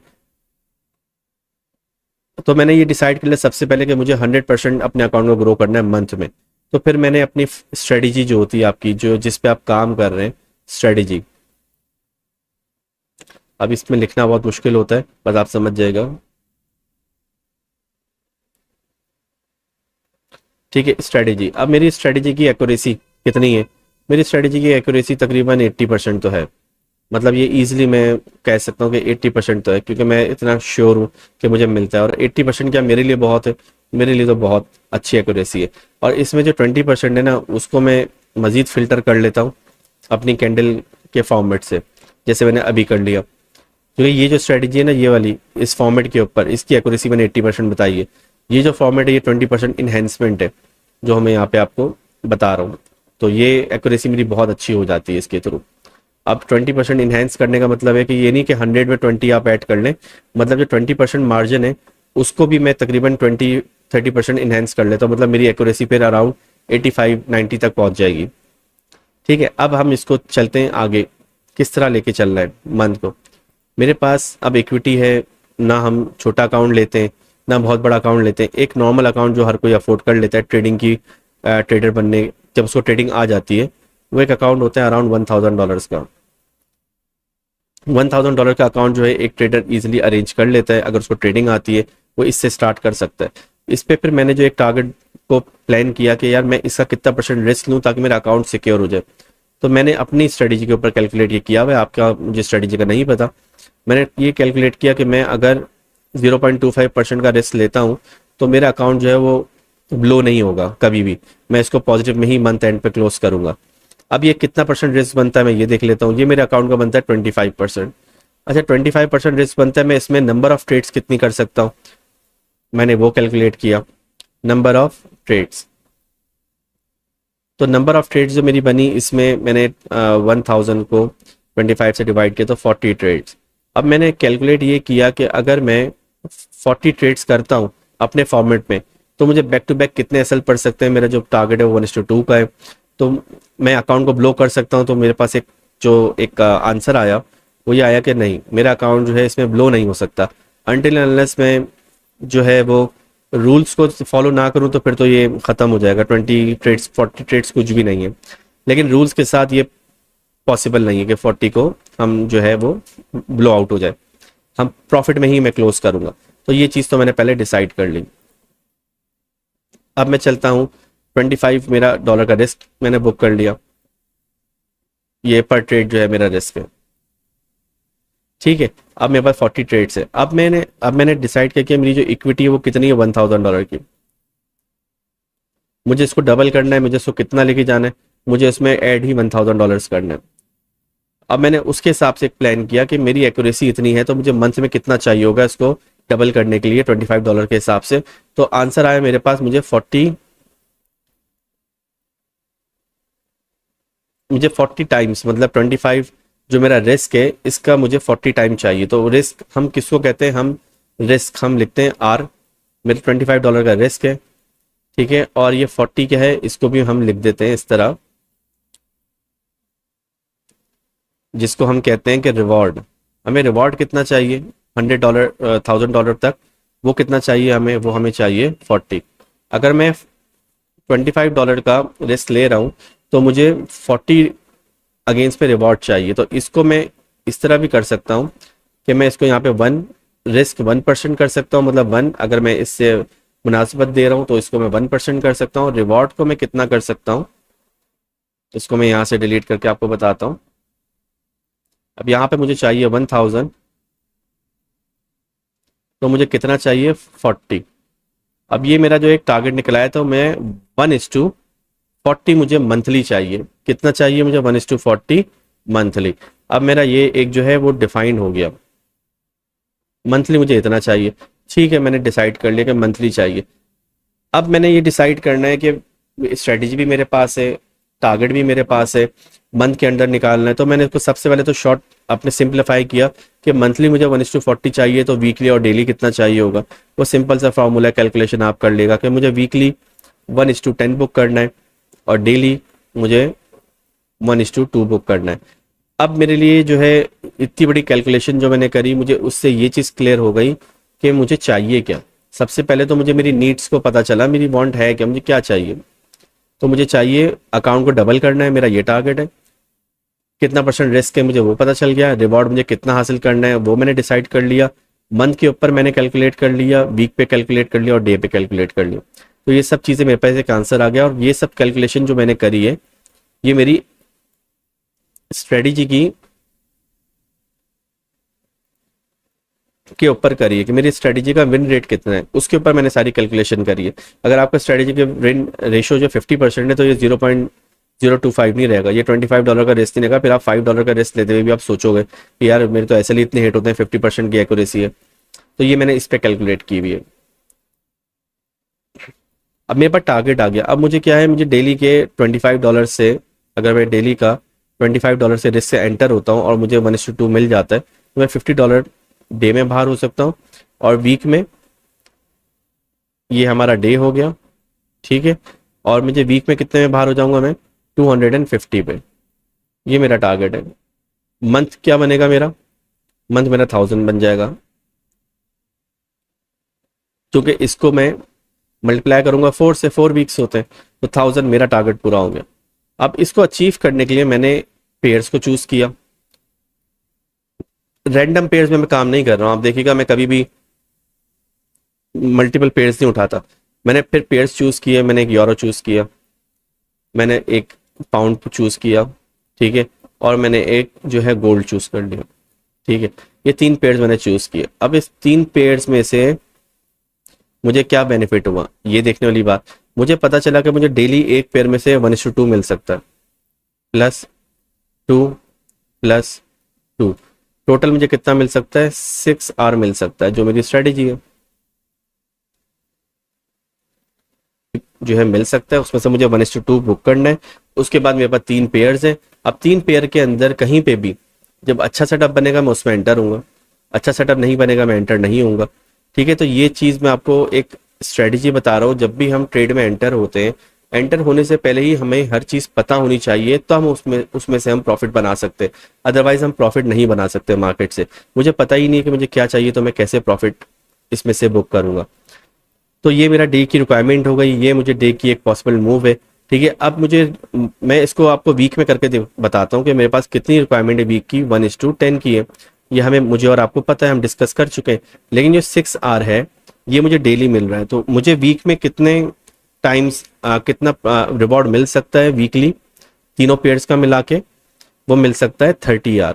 तो मैंने ये डिसाइड कर लिया सबसे पहले कि मुझे 100% अपने अकाउंट को ग्रो करना है मंथ में। तो फिर मैंने अपनी स्ट्रेटेजी जो होती है आपकी, जो जिस पे आप काम कर रहे हैं, स्ट्रेटेजी, अब इसमें लिखना बहुत मुश्किल होता है, बस आप समझ जाएगा। ठीक है, स्ट्रेटेजी। अब मेरी स्ट्रेटेजी की एक्यूरेसी कितनी है? मेरी स्ट्रेटेजी की एक्यूरेसी तकरीबन 80% तो है। मतलब ये इजीली मैं कह सकता हूँ कि 80% तो है, क्योंकि मैं इतना श्योर हूँ कि मुझे मिलता है। और 80% क्या मेरे लिए बहुत है? मेरे लिए तो बहुत अच्छी एक्यूरेसी है। और इसमें जो 20% है ना, उसको मैं मज़ीद फ़िल्टर कर लेता हूँ अपनी कैंडल के फॉर्मेट से, जैसे मैंने अभी कर लिया। क्योंकि ये जो स्ट्रेटजी है ना, ये वाली इस फॉर्मेट के ऊपर, इसकी एक्यूरेसी मैंने 80% बताई है। ये जो फॉर्मेट है ये 20% इन्हेंसमेंट है जो हमें यहाँ पे आपको बता रहा हूँ। तो ये एक्यूरेसी मेरी बहुत अच्छी हो जाती है इसके थ्रू। अब 20% इन्हेंस करने का मतलब है कि ये नहीं कि 100 में 20 आप ऐड कर लें, मतलब जो 20% मार्जिन है उसको भी मैं तकरीबन 20-30% इन्हेंस कर लेता हूँ। मतलब मेरी एक्यूरेसी फिर अराउंड 85-90 तक पहुँच जाएगी। ठीक है, अब हम इसको चलते हैं आगे, किस तरह लेके चलना है मंथ को। मेरे पास अब इक्विटी है ना, हम छोटा अकाउंट लेते हैं ना बहुत बड़ा अकाउंट लेते हैं। एक नॉर्मल अकाउंट जो हर कोई अफोर्ड कर लेता है ट्रेडिंग की, ट्रेडर बनने, जब उसको ट्रेडिंग आ जाती है, वो एक अकाउंट होता है अराउंड $1000 का। $1000 का अकाउंट जो है एक ट्रेडर इजीली अरेंज कर लेता है, अगर उसको ट्रेडिंग आती है वो इससे स्टार्ट कर सकता है। इस पे फिर मैंने जो एक टारगेट को प्लान किया कि यार मैं इसका कितना परसेंट रिस्क लूँ ताकि मेरा अकाउंट सिक्योर हो जाए। तो मैंने अपनी स्ट्रेटेजी के ऊपर कैलकुलेट ये किया हुआ है, आपका मुझे स्ट्रेटेजी का नहीं पता। मैंने ये कैलकुलेट किया कि मैं अगर 0.25% का रिस्क लेता हूँ तो मेरा अकाउंट जो है वो ब्लो नहीं होगा कभी भी, मैं इसको पॉजिटिव में ही मंथ एंड पे क्लोज करूंगा। अब ये कितना परसेंट रिस्क बनता है मैं ये देख लेता हूँ। ये मेरे अकाउंट का बनता है 25%। अच्छा, 25% रिस्क बनता है, मैं इसमें नंबर ऑफ ट्रेड्स कितनी कर सकता हूँ, मैंने वो कैलकुलेट किया, नंबर ऑफ ट्रेड्स। तो नंबर ऑफ ट्रेड्स जो मेरी बनी, इसमें मैंने 1000 को 25 से डिवाइड किया तो 40 ट्रेड्स। अब मैंने कैलकुलेट ये किया कि अगर मैं 40 ट्रेड्स करता हूँ अपने फॉर्मेट में, तो मुझे बैक टू बैक कितने एसएल पड़ सकते हैं। मेरा जो टारगेट है वो 1:2 का है, तो मैं अकाउंट को ब्लॉक कर सकता हूँ। तो मेरे पास एक आंसर आया, वो ये आया कि नहीं, मेरा अकाउंट जो है इसमें ब्लो नहीं हो सकता अनटिल अनलेस मैं जो है वो रूल्स को फॉलो ना करूं, तो फिर तो ये ख़त्म हो जाएगा। 20 ट्रेड्स 40 ट्रेड्स कुछ भी नहीं है, लेकिन रूल्स के साथ ये पॉसिबल नहीं है कि 40 को हम जो है वो ब्लो आउट हो जाए, हम प्रॉफिट में ही मैं क्लोज करूंगा। तो ये चीज़ तो मैंने पहले डिसाइड कर ली। अब मैं चलता हूँ, 25 मेरा डॉलर का रिस्क मैंने बुक कर लिया, ये पर ट्रेड जो है मेरा रिस्क है। ठीक है, अब मेरे पास 40 ट्रेड्स है। अब मैंने डिसाइड किया कि मेरी जो इक्विटी है वो कितनी है, $1000 की। मुझे इसको डबल करना है, मुझे इसको कितना लेके जाना है, मुझे इसमें ऐड ही $1000 करना है। अब मैंने उसके हिसाब से एक प्लान किया कि मेरी एक्यूरेसी इतनी है तो मुझे मंथ में कितना चाहिए होगा इसको डबल करने के लिए $25 के हिसाब से। तो आंसर आया मेरे पास, मुझे 40 टाइम्स, मतलब 25 जो मेरा रिस्क है इसका मुझे 40 टाइम चाहिए। तो रिस्क हम किसको कहते हैं, हम लिखते हैं आर। मेरे $25 का रिस्क है, ठीक है, और ये 40 क्या है, इसको भी हम लिख देते हैं इस तरह, जिसको हम कहते हैं कि रिवॉर्ड। हमें रिवॉर्ड कितना चाहिए, $100 $1000 तक, वो कितना चाहिए हमें, वो हमें चाहिए 40। अगर मैं $25 का रिस्क ले रहा हूँ तो मुझे 40 अगेंस्ट पे रिवॉर्ड चाहिए। तो इसको मैं इस तरह भी कर सकता हूँ कि मैं इसको यहाँ पे 1% कर सकता हूँ, मतलब 1, अगर मैं इससे मुनासिबत दे रहा हूँ तो इसको मैं 1% कर सकता हूँ। रिवॉर्ड को मैं कितना कर सकता हूँ, इसको मैं यहाँ से डिलीट करके आपको बताता हूँ। अब यहाँ पे मुझे चाहिए 1000, तो मुझे कितना चाहिए, 40। अब ये मेरा जो एक टारगेट निकला है, तो मैं 1:40 मुझे मंथली चाहिए। कितना चाहिए मुझे? 1:40 मंथली। अब मेरा ये एक जो है वो डिफाइन हो गया, मंथली मुझे इतना चाहिए। ठीक है, मैंने डिसाइड कर लिया कि मंथली चाहिए। अब मैंने ये डिसाइड करना है कि स्ट्रेटजी भी मेरे पास है, टारगेट भी मेरे पास है, मंथ के अंदर निकालना है। तो मैंने इसको सबसे पहले तो शॉर्ट अपने सिंप्लीफाई किया कि मंथली मुझे 1:40 चाहिए, तो वीकली और डेली कितना चाहिए होगा। वो सिंपल सा फॉर्मूला कैलकुलेशन आप कर लेगा कि मुझे वीकली 1:10 बुक करना है और डेली मुझे 1:2 बुक करना है। अब मेरे लिए जो है इतनी बड़ी कैलकुलेशन जो मैंने करी, मुझे उससे ये चीज़ क्लियर हो गई कि मुझे चाहिए क्या। सबसे पहले तो मुझे मेरी नीड्स को पता चला, मेरी वांट है क्या, मुझे क्या चाहिए। तो मुझे चाहिए अकाउंट को डबल करना है, मेरा ये टारगेट है। कितना परसेंट रिस्क है मुझे वो पता चल गया, रिवॉर्ड मुझे कितना हासिल करना है वो मैंने डिसाइड कर लिया। मंथ के ऊपर मैंने कैलकुलेट कर लिया, वीक पे कैलकुलेट कर लिया और डे पे कैलकुलेट कर लिया। तो ये सब चीज़ें मेरे पास एक आंसर आ गया, और ये सब कैलकुलेशन जो मैंने करी है ये मेरी स्ट्रेटेजी की के ऊपर करी है कि मेरी स्ट्रेटेजी का विन रेट कितना है, उसके ऊपर मैंने सारी कैलकुलेशन करी है। अगर आपका स्ट्रेटेजी के विन रेशियो जो 50% है, तो ये 0.025 नहीं रहेगा, ये $25 का रिस्क नहीं रहेगा। फिर आप $5 का रिस्क लेते हुए भी आप सोचोगे कि यार मेरे तो ऐसे ही इतने हिट होते हैं, 50% की एक्यूरेसी है। तो ये मैंने इस पर कैलकुलेट की हुई है। अब मेरे पास टारगेट आ गया। अब मुझे क्या है, मुझे डेली के $25 से, अगर मैं डेली का $25 से रिस्क से एंटर होता हूँ और मुझे 1:2 मिल जाता है, तो मैं $50 डे में बाहर हो सकता हूँ। और वीक में ये हमारा डे हो गया, ठीक है। और मुझे वीक में कितने में बाहर हो जाऊंगा मैं? 250 पे। ये मेरा टारगेट है। मंथ क्या बनेगा मेरा? मंथ मेरा 1000 बन जाएगा, क्योंकि इसको मैं मल्टीप्लाई करूंगा 4 से, 4 वीक्स होते हैं, तो 1000 मेरा टारगेट पूरा हो गया। अब इसको अचीव करने के लिए मैंने पेयर्स को चूज किया। रैंडम पेयर्स में मैं काम नहीं कर रहा हूँ, आप देखिएगा मैं कभी भी मल्टीपल पेयर्स नहीं उठाता। मैंने फिर पेयर्स चूज किए, मैंने एक यूरो चूज किया, मैंने एक पाउंड चूज किया, ठीक है, और मैंने एक जो है गोल्ड चूज कर लिया, ठीक है। ये 3 पेयर्स मैंने चूज किए। अब इस 3 पेयर्स में से मुझे क्या बेनिफिट हुआ ये देखने वाली बात। मुझे पता चला कि मुझे डेली एक पेयर में से 1:2 मिल सकता है, +2 +2, टोटल मुझे कितना मिल सकता है? 6R मिल सकता है, जो मेरी स्ट्रेटेजी है जो है मिल सकता है। उसमें से मुझे 1:2 बुक करना है। उसके बाद मेरे पास 3 पेयर्स हैं। अब 3 पेयर के अंदर कहीं पे भी जब अच्छा सेटअप बनेगा मैं उसमें एंटर हूँगा, अच्छा सेटअप नहीं बनेगा मैं एंटर नहीं होऊंगा, ठीक है। तो ये चीज़ मैं आपको एक स्ट्रेटजी बता रहा हूँ। जब भी हम ट्रेड में एंटर होते हैं, एंटर होने से पहले ही हमें हर चीज़ पता होनी चाहिए, तो हम उसमें से हम प्रॉफिट बना सकते हैं। अदरवाइज हम प्रॉफिट नहीं बना सकते मार्केट से। मुझे पता ही नहीं है कि मुझे क्या चाहिए, तो मैं कैसे प्रॉफिट इसमें से बुक करूंगा। तो ये मेरा डे की रिक्वायरमेंट हो गई, ये मुझे डे की एक पॉसिबल मूव है, ठीक है। अब मुझे, मैं इसको आपको वीक में करके बताता हूँ कि मेरे पास कितनी रिक्वायरमेंट है वीक की। 1:10 की है, ये हमें, मुझे और आपको पता है, हम डिस्कस कर चुके हैं। लेकिन जो 6R है ये मुझे डेली मिल रहा है, तो मुझे वीक में कितने टाइम्स कितना रिवॉर्ड मिल सकता है वीकली, तीनों पेयर्स का मिला के वो मिल सकता है 30R।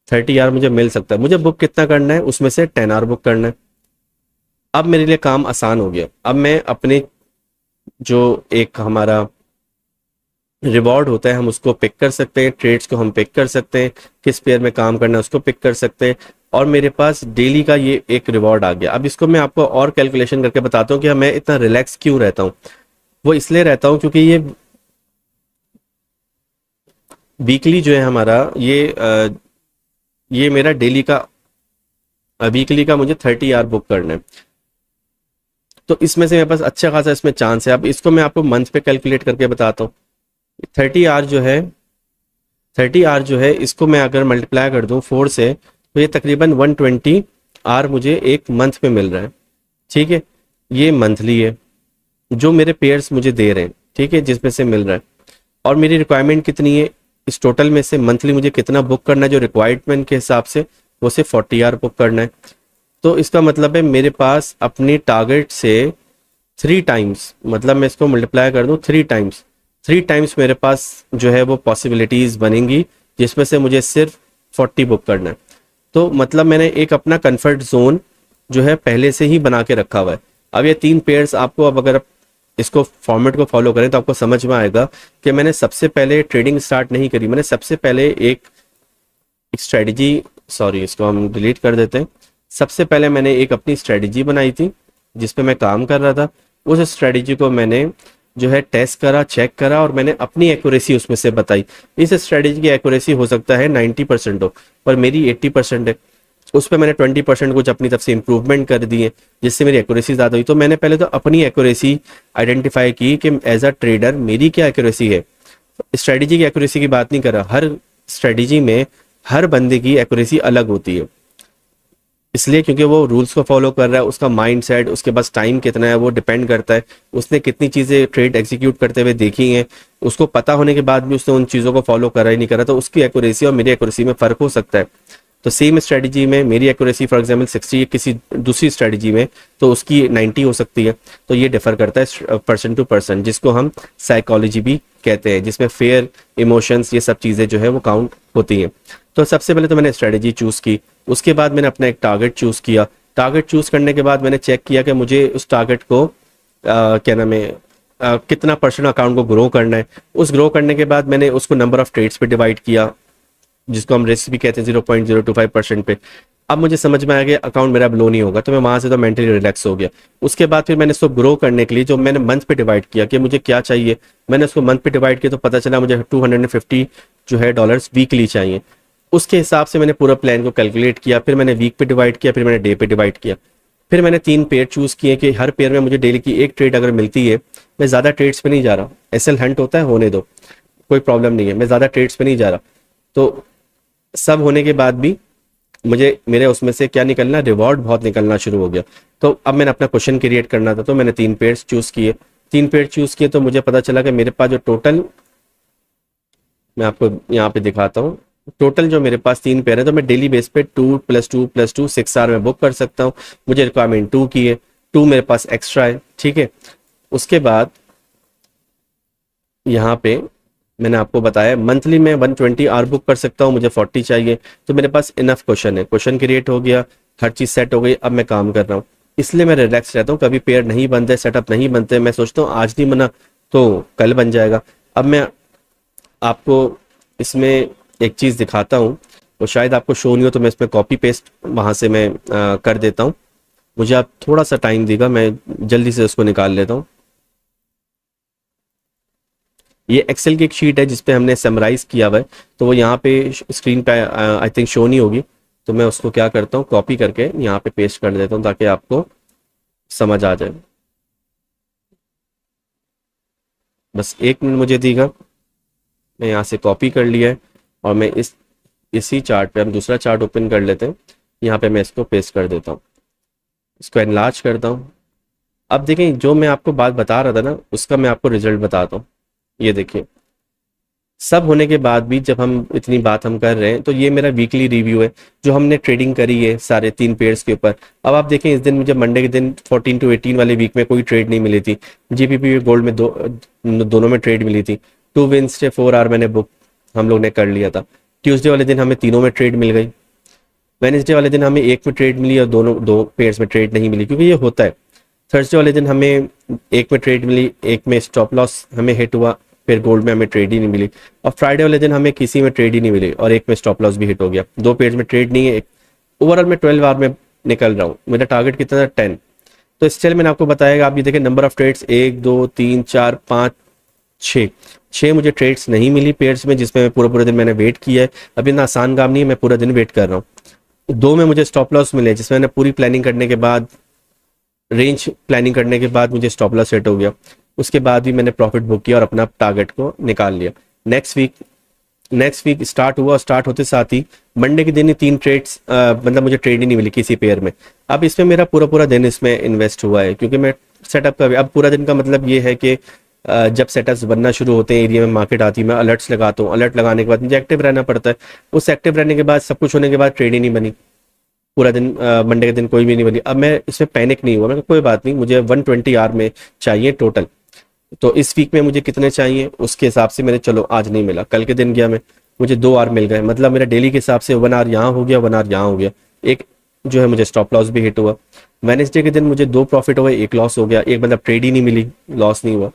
30R मुझे मिल सकता है। मुझे बुक कितना करना है? उसमें से 10R बुक करना है। अब मेरे लिए काम आसान हो गया। अब मैं अपने जो एक हमारा रिवॉर्ड होता है हम उसको पिक कर सकते हैं, ट्रेड्स को हम पिक कर सकते हैं, किस पेयर में काम करना है उसको पिक कर सकते हैं। और मेरे पास डेली का ये एक रिवॉर्ड आ गया। अब इसको मैं आपको और कैलकुलेशन करके बताता हूँ कि मैं इतना रिलैक्स क्यों रहता हूँ। वो इसलिए रहता हूँ क्योंकि वीकली जो है हमारा ये मेरा डेली का, वीकली का मुझे 30R बुक करना है। तो इसमें से मेरे पास अच्छा खासा इसमें चांस है। अब इसको मैं आपको मंथ पे कैलकुलेट करके बताता हूँ। 30R जो है, 30R जो है, इसको मैं अगर मल्टीप्लाई कर दूं 4 से, तो ये तकरीबन 120R मुझे एक मंथ में मिल रहा है, ठीक है। ये मंथली है जो मेरे पेयर्स मुझे दे रहे हैं, ठीक है, जिसमें से मिल रहा है। और मेरी रिक्वायरमेंट कितनी है इस टोटल में से? मंथली मुझे कितना बुक करना है जो रिक्वायरमेंट के हिसाब से, वो सिर्फ 40R बुक करना है। तो इसका मतलब है मेरे पास अपनी टारगेट से 3 टाइम्स, मतलब मैं इसको मल्टीप्लाई कर दूं 3 टाइम्स मेरे पास जो है वो पॉसिबिलिटीज बनेंगी, जिसमें से मुझे सिर्फ 40 बुक करना है। तो मतलब मैंने एक अपना कंफर्ट जोन जो है पहले से ही बना के रखा हुआ है। अब ये 3 पेयर्स आपको, अब अगर आप इसको फॉर्मेट को फॉलो करें तो आपको समझ में आएगा कि मैंने सबसे पहले ट्रेडिंग स्टार्ट नहीं करी, मैंने सबसे पहले एक स्ट्रेटजी, सॉरी इसको हम डिलीट कर देते हैं। सबसे पहले मैंने एक अपनी स्ट्रेटजी बनाई थी जिस पे मैं काम कर रहा था। उस स्ट्रेटजी को मैंने जो है टेस्ट करा, चेक करा और मैंने अपनी एक्यूरेसी उसमें से बताई। इस स्ट्रेटजी की एक्यूरेसी हो सकता है 90% हो, पर मेरी 80% है। उस पर मैंने 20% कुछ अपनी तरफ से इंप्रूवमेंट कर दिए जिससे मेरी एक्यूरेसी ज़्यादा हुई। तो मैंने पहले तो अपनी एक्यूरेसी आइडेंटिफाई की कि एज अ ट्रेडर मेरी क्या एक्यूरेसी है। स्ट्रेटजी की एक्यूरेसी की बात नहीं कर रहा, हर स्ट्रेटजी में हर बंदे की एक्यूरेसी अलग होती है, इसलिए क्योंकि वो रूल्स को फॉलो कर रहा है, उसका माइंड सेट, उसके पास टाइम कितना है वो डिपेंड करता है, उसने कितनी चीज़ें ट्रेड एग्जीक्यूट करते हुए देखी हैं, उसको पता होने के बाद भी उसने उन चीज़ों को फॉलो करा ही नहीं करा, तो उसकी एक्यूरेसी और मेरी एक्यूरेसी में फ़र्क हो सकता है। तो सेम स्ट्रेटजी में मेरी एक्यूरेसी फॉर एग्जांपल 60, किसी दूसरी स्ट्रेटजी में तो उसकी 90 हो सकती है। तो ये डिफर करता है पर्सन टू पर्सन, जिसको हम साइकोलॉजी भी कहते हैं, जिसमें फेयर, इमोशंस, ये सब चीज़ें जो है वो काउंट होती हैं। तो सबसे पहले तो मैंने स्ट्रेटजी चूज़ की, उसके बाद मैंने अपना एक टारगेट चूज़ किया। टारगेट चूज़ करने के बाद मैंने चेक किया कि मुझे उस टारगेट को क्या नाम है कितना परसेंट अकाउंट को ग्रो करना है। उस ग्रो करने के बाद मैंने उसको नंबर ऑफ ट्रेड्स पे डिवाइड किया, जिसको हम रिस्क भी कहते हैं 0.025% पे। अब मुझे समझ में आया कि अकाउंट मेरा ब्लो नहीं होगा, तो मैं वहाँ से तो मेंटली रिलैक्स हो गया। उसके बाद फिर मैंने इसको ग्रो करने के लिए जो मैंने मंथ पे डिवाइड किया कि मुझे क्या चाहिए, मैंने उसको मंथ पे डिवाइड किया तो पता चला मुझे 250 जो है डॉलर्स वीकली चाहिए। उसके हिसाब से मैंने पूरा प्लान को कैलकुलेट किया, फिर मैंने वीक पे डिवाइड किया, फिर मैंने डे पे डिवाइड किया। फिर मैंने 3 पेयर चूज़ किए कि हर पेयर में मुझे डेली की एक ट्रेड अगर मिलती है, मैं ज़्यादा ट्रेड्स पे नहीं जा रहा, एसएल हंट होता है होने दो, कोई प्रॉब्लम नहीं है, मैं ज़्यादा ट्रेड्स पे नहीं जा रहा। तो सब होने के बाद भी मुझे मेरे उसमें से क्या निकलना, रिवॉर्ड बहुत निकलना शुरू हो गया। तो अब मैंने अपना क्वेश्चन क्रिएट करना था, तो मैंने 3 पेयर्स चूज़ किए। 3 पेयर चूज़ किए तो मुझे पता चला कि मेरे पास जो टोटल, मैं आपको यहाँ पे दिखाता हूँ, टोटल जो मेरे पास 3 पेयर है, तो मैं डेली बेस पे 2+2+2 6 आवर में बुक कर सकता हूँ। मुझे रिक्वायरमेंट 2 की है, 2 मेरे पास एक्स्ट्रा है, ठीक है। उसके बाद यहाँ पे मैंने आपको बताया मंथली में 120 आवर बुक कर सकता हूँ, मुझे 40 चाहिए, तो मेरे पास इनफ क्वेश्चन है, क्वेश्चन क्रिएट हो गया, हर चीज़ सेट हो गई, अब मैं काम कर रहा हूँ। इसलिए मैं रिलैक्स रहता हूँ। कभी पेयर नहीं बनते, सेटअप नहीं बनते, मैं सोचता हूँ आज नहीं बना तो कल बन जाएगा। अब मैं आपको इसमें एक चीज़ दिखाता हूँ, वो शायद आपको शो नहीं हो, तो मैं इसमें कॉपी पेस्ट वहाँ से मैं कर देता हूँ। मुझे आप थोड़ा सा टाइम देगा, मैं जल्दी से उसको निकाल लेता हूँ। ये एक्सेल की एक शीट है जिसपे हमने समराइज किया हुआ है, तो वो यहाँ पे स्क्रीन पे आई थिंक शो नहीं होगी, तो मैं उसको क्या करता हूँ, कॉपी करके यहाँ पे पेस्ट कर देता हूँ ताकि आपको समझ आ जाए। बस 1 मिनट मुझे दीजिएगा, मैं यहाँ से कॉपी कर लिया है और मैं इसी चार्ट पे, हम दूसरा चार्ट ओपन कर लेते हैं, यहाँ पे मैं इसको पेस्ट कर देता हूँ, इसको एनलार्ज करता हूँ। अब देखें जो मैं आपको बात बता रहा था ना, उसका मैं आपको रिजल्ट बताता हूँ। ये देखिए, सब होने के बाद भी जब हम इतनी बात हम कर रहे हैं, तो ये मेरा वीकली रिव्यू है जो हमने ट्रेडिंग करी है सारे 3 पेयर्स के ऊपर। अब आप देखें, इस दिन मुझे मंडे के दिन 14 to 18 वाले वीक में कोई ट्रेड नहीं मिली थी। जीपीपी गोल्ड में दोनों में ट्रेड मिली थी। 2 Wednesday 4 आवर मैंने बुक हम लोग ने कर लिया था। ट्यूसडे वाले दिन हमें तीनों में ट्रेड मिल गई। वेनेसडे वाले दिन हमें एक में ट्रेड मिली और दो पेयर्स में ट्रेड नहीं मिली, क्योंकि ये होता है। थर्सडे वाले दिन हमें एक में ट्रेड मिली, एक में स्टॉप लॉस हमें हिट हुआ, फिर गोल्ड में हमें ट्रेड ही नहीं मिली। और फ्राइडे वाले दिन हमें किसी में ट्रेड ही नहीं मिली और एक में स्टॉप लॉस भी हिट हो गया। 2 पेयर्स में ट्रेड नहीं है। ओवरऑल मैं 12 आवर में निकल रहा हूँ। मेरा टारगेट कितना था, 10। तो स्टिल मैंने आपको बताया, आप ये देखें नंबर ऑफ ट्रेड्स 1 2 3 4 5 6 मुझे ट्रेड्स नहीं मिली पेयर्स में, जिसमें पूरा पूरा दिन मैंने वेट किया है। अभी इतना आसान काम नहीं है, मैं पूरा दिन वेट कर रहा हूँ। 2 में मुझे स्टॉप लॉस मिले, जिसमें मैंने पूरी प्लानिंग करने के बाद, रेंज प्लानिंग करने के बाद मुझे स्टॉप लॉस सेट हो गया। उसके बाद भी मैंने प्रॉफिट बुक किया और अपना टारगेट को निकाल लिया। नेक्स्ट वीक स्टार्ट हुआ, स्टार्ट होते साथ ही मंडे के दिन ही 3 ट्रेड्स, मतलब मुझे ट्रेड ही नहीं मिली किसी पेयर में। अब इसमें मेरा पूरा पूरा दिन इसमें इन्वेस्ट हुआ है, क्योंकि मैं सेटअप का, अब पूरा दिन का मतलब ये है कि जब सेटअप्स बनना शुरू होते हैं, एरिया में मार्केट आती है, मैं अलर्ट्स लगाता हूँ। अलर्ट लगाने के बाद मुझे एक्टिव रहना पड़ता है। उस एक्टिव रहने के बाद सब कुछ होने के बाद ट्रेड ही नहीं बनी पूरा दिन। मंडे के दिन कोई भी नहीं बनी। अब मैं इसमें पैनिक नहीं हुआ, मैं कोई बात नहीं, मुझे 120 आवर में चाहिए टोटल। तो इस वीक में मुझे कितने चाहिए उसके हिसाब से मैंने, चलो आज नहीं मिला, कल के दिन गया मैं, मुझे 2 आवर मिल गए। मतलब मेरा डेली के हिसाब से 1 आवर यहाँ हो गया, 1 आवर यहाँ हो गया। एक जो है मुझे स्टॉप लॉस भी हिट हुआ। वेडनेसडे के दिन मुझे 2 प्रॉफिट हुए, 1 लॉस हो गया, एक मतलब ट्रेड ही नहीं मिली, लॉस नहीं हुआ।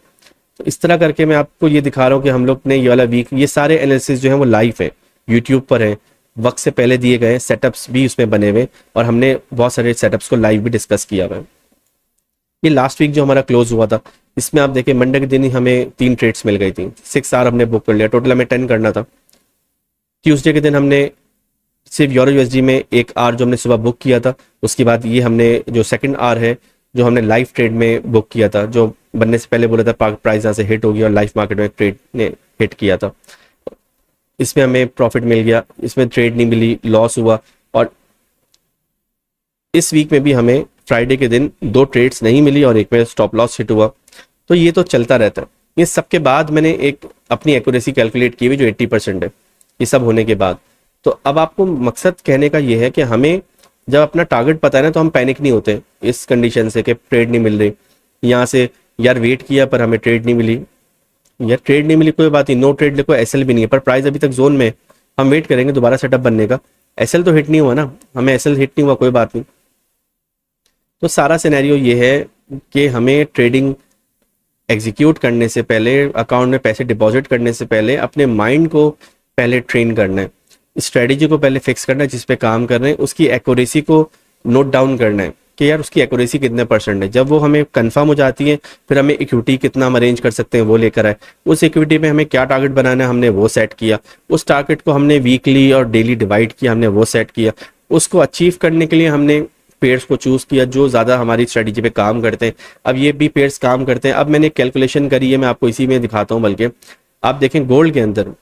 तो इस तरह करके मैं आपको ये दिखा रहा हूँ कि हम लोग ने ये वाला वीक, ये सारे एनालिसिस जो है वो लाइव है, यूट्यूब पर है, वक्त से पहले दिए गए सेटअप्स भी उसमें बने हुए, और हमने बहुत सारे सेटअप्स को लाइव भी डिस्कस किया हुआ है। ये लास्ट वीक जो हमारा क्लोज हुआ था, इसमें आप देखें मंडे के दिन ही हमें 3 ट्रेड्स मिल गई थी, 6 आर हमने बुक कर लिया, टोटल हमें 10 करना था। ट्यूसडे के दिन हमने सिर्फ यूरो यूएसडी में 1 आर जो हमने सुबह बुक किया था, उसके बाद ये हमने जो सेकंड आर है जो हमने लाइव ट्रेड में बुक किया था, जो बनने से पहले बोला था प्राइस यहाँ से हिट होगी और लाइव मार्केट में ट्रेड ने हिट किया था, इसमें हमें प्रॉफिट मिल गया, इसमें ट्रेड नहीं मिली, लॉस हुआ। और इस वीक में भी हमें फ्राइडे के दिन 2 ट्रेड्स नहीं मिली और एक में स्टॉप लॉस हिट हुआ। तो ये तो चलता रहता है। ये सबके बाद मैंने एक अपनी एक्यूरेसी कैलकुलेट की हुई जो 80% है, ये सब होने के बाद। तो अब आपको मकसद कहने का ये है कि हमें जब अपना टारगेट पता है ना, तो हम पैनिक नहीं होते इस कंडीशन से कि ट्रेड नहीं मिल रही, यहाँ से यार वेट किया पर हमें ट्रेड नहीं मिली, यार ट्रेड नहीं मिली कोई बात नहीं, नो ट्रेड देखो एसएल भी नहीं है पर प्राइस अभी तक जोन में, हम वेट करेंगे दोबारा सेटअप बनने का। एसएल तो हिट नहीं हुआ ना, हमें एसएल हिट नहीं हुआ, कोई बात नहीं। तो सारा सिनेरियो ये है कि हमें ट्रेडिंग एग्जीक्यूट करने से पहले, अकाउंट में पैसे डिपॉजिट करने से पहले अपने माइंड को पहले ट्रेन करना है, स्ट्रेटेजी को पहले फिक्स करना है जिस पे काम कर रहे हैं, उसकी एक्यूरेसी को नोट डाउन करना है कि यार उसकी एक्यूरेसी कितने % है। जब वो हमें कंफर्म हो जाती है, फिर हमें इक्विटी कितना हम अरेंज कर सकते हैं वो लेकर आए, उस इक्विटी में हमें क्या टारगेट बनाना है हमने वो सेट किया, उस टारगेट को हमने वीकली और डेली डिवाइड किया, हमने वो सेट किया, उसको अचीव करने के लिए हमने पेयर्स को चूज किया जो ज़्यादा हमारी स्ट्रेटेजी पे काम करते हैं। अब ये भी पेयर्स काम करते हैं। अब मैंने कैलकुलेशन करी है, मैं आपको इसी में दिखाता हूँ, बल्कि आप देखें गोल्ड के अंदर,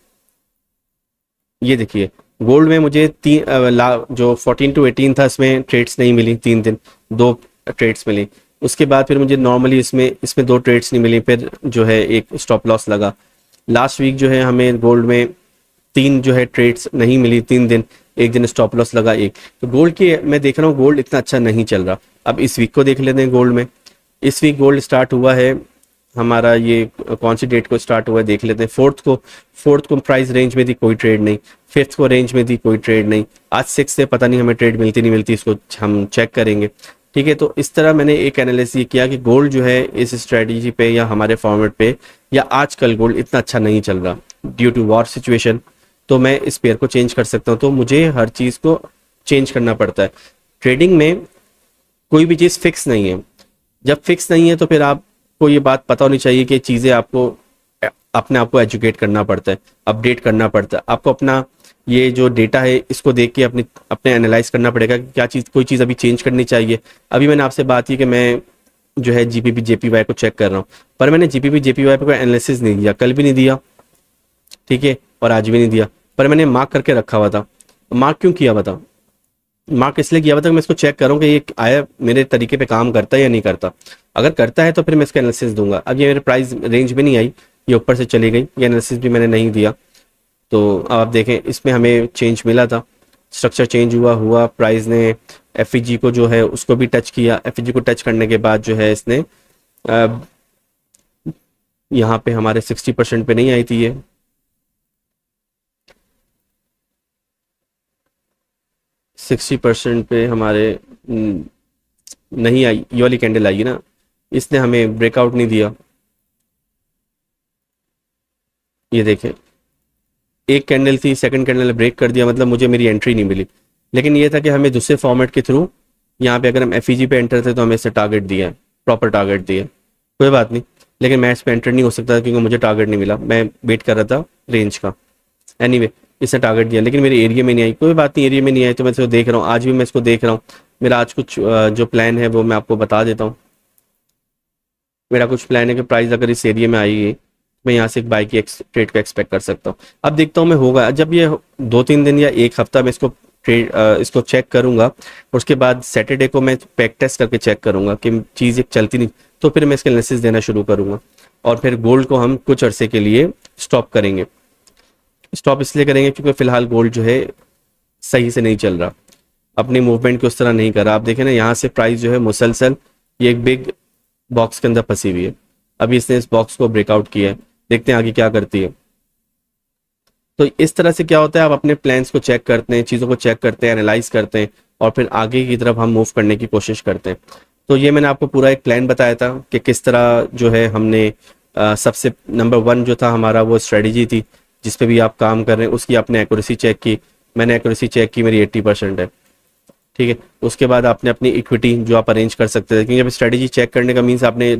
ये देखिए गोल्ड में मुझे जो 14 to 18 था इसमें ट्रेड्स नहीं मिली, 3 दिन 2 ट्रेड्स मिली। उसके बाद फिर मुझे नॉर्मली इसमें 2 ट्रेड्स नहीं मिली, फिर जो है एक स्टॉप लॉस लगा। लास्ट वीक जो है हमें गोल्ड में 3 जो है ट्रेड्स नहीं मिली, 3 दिन, एक दिन स्टॉप लॉस लगा एक। तो गोल्ड की मैं देख रहा हूँ गोल्ड इतना अच्छा नहीं चल रहा। अब इस वीक को देख लेते हैं गोल्ड में। इस वीक गोल्ड स्टार्ट हुआ है हमारा, ये कौन सी डेट को स्टार्ट हुआ है देख लेते हैं, 4th को प्राइस रेंज में थी, कोई ट्रेड नहीं। 5th को रेंज में थी, कोई ट्रेड नहीं। आज 6 से पता नहीं हमें ट्रेड मिलती नहीं मिलती, इसको हम चेक करेंगे। ठीक है, तो इस तरह मैंने एक एनालिसिस किया कि गोल्ड जो है इस स्ट्रेटजी पे या हमारे फॉर्मेट पे या आजकल गोल्ड इतना अच्छा नहीं चल रहा ड्यू टू वॉर सिचुएशन। तो मैं इस पेयर को चेंज कर सकता हूँ, तो मुझे हर चीज़ को चेंज करना पड़ता है। ट्रेडिंग में कोई भी चीज़ फिक्स नहीं है। जब फिक्स नहीं है तो फिर आपको ये बात पता होनी चाहिए कि चीज़ें आपको अपने आप को एजुकेट करना पड़ता है, अपडेट करना पड़ता है। आपको अपना ये जो डेटा है इसको देख के अपने एनालाइज करना पड़ेगा कि क्या चीज़, कोई चीज़ अभी चेंज करनी चाहिए। अभी मैंने आपसे बात की कि मैं जो है जीपीपी जेपीवाई को चेक कर रहा हूँ, पर मैंने जीपीपी जेपीवाई पे कोई एनालिसिस नहीं दिया, कल भी नहीं दिया, ठीक है, और आज भी नहीं दिया, पर मैंने मार्क करके रखा हुआ था। मार्क क्यों किया हुआ था? मार्क इसलिए किया हुआ था कि मैं इसको चेक करूँ कि ये आया मेरे तरीके पे काम करता है या नहीं करता। अगर करता है तो फिर मैं इसका एनालिसिस दूंगा। अब ये मेरे प्राइस रेंज में नहीं आई, ये ऊपर से चली गई, ये एनालिसिस भी मैंने नहीं दिया। तो अब आप देखें इसमें हमें चेंज मिला था, स्ट्रक्चर चेंज हुआ प्राइस ने एफईजी को जो है उसको भी टच किया। एफईजी को टच करने के बाद जो है इसने यहाँ पे हमारे 60% पे नहीं आई थी, ये 60% पे हमारे नहीं आई, ये वाली कैंडल आई ना, इसने हमें ब्रेकआउट नहीं दिया। ये देखें एक कैंडल थी, सेकंड कैंडल ने ब्रेक कर दिया, मतलब मुझे मेरी एंट्री नहीं मिली। लेकिन ये था कि हमें दूसरे फॉर्मेट के थ्रू यहाँ पे अगर हम एफईजी पे एंटर थे तो हमें इससे टारगेट दिया है, प्रॉपर टारगेट दिया है, कोई बात नहीं। लेकिन मैं इस पे एंटर नहीं हो सकता क्योंकि मुझे टारगेट नहीं मिला, मैं वेट कर रहा था रेंज का। एनीवे इसने टारगेट दिया लेकिन मेरे एरिया में नहीं आई, कोई बात नहीं, एरिया में नहीं आई तो मैं इसको देख रहा हूँ, आज भी मैं इसको देख रहा हूँ। मेरा आज कुछ जो प्लान है वो मैं आपको बता देता हूँ। मेरा कुछ प्लान है कि प्राइस अगर इस एरिया में आएगी, मैं यहाँ से एक बाई की ट्रेड का एक्सपेक्ट कर सकता हूँ। अब देखता हूँ मैं होगा, जब ये 2-3 दिन या एक हफ्ता में इसको इसको चेक करूंगा, उसके बाद सैटरडे को मैं पैक टेस्ट करके चेक करूंगा कि चीज़ एक चलती नहीं, तो फिर मैं इसके एनालिसिस देना शुरू करूंगा। और फिर गोल्ड को हम कुछ अरसे के लिए स्टॉप करेंगे। स्टॉप इसलिए करेंगे क्योंकि फिलहाल गोल्ड जो है सही से नहीं चल रहा, अपनी मूवमेंट को उस तरह नहीं कर रहा। आप देखें ना यहाँ से प्राइस जो है मुसलसल ये एक बिग बॉक्स के अंदर फंसी हुई है। अभी इसने इस बॉक्स को ब्रेकआउट किया है, देखते हैं आगे क्या करती है। तो इस तरह से क्या होता है, आप अपने प्लान्स को चेक करते हैं, चीज़ों को चेक करते हैं, एनालाइज करते हैं, और फिर आगे की तरफ हम मूव करने की कोशिश करते हैं। तो ये मैंने आपको पूरा एक प्लान बताया था कि किस तरह जो है हमने सबसे नंबर वन जो था हमारा वो स्ट्रेटजी थी जिस पे भी आप काम कर रहे हैं, उसकी आपने एक्यूरेसी चेक की। मैंने एक्यूरेसी चेक की, मेरी 80% है। ठीक है, उसके बाद आपने अपनी इक्विटी जो आप अरेंज कर सकते थे, क्योंकि जब स्ट्रेटजी चेक करने का मीन्स आपने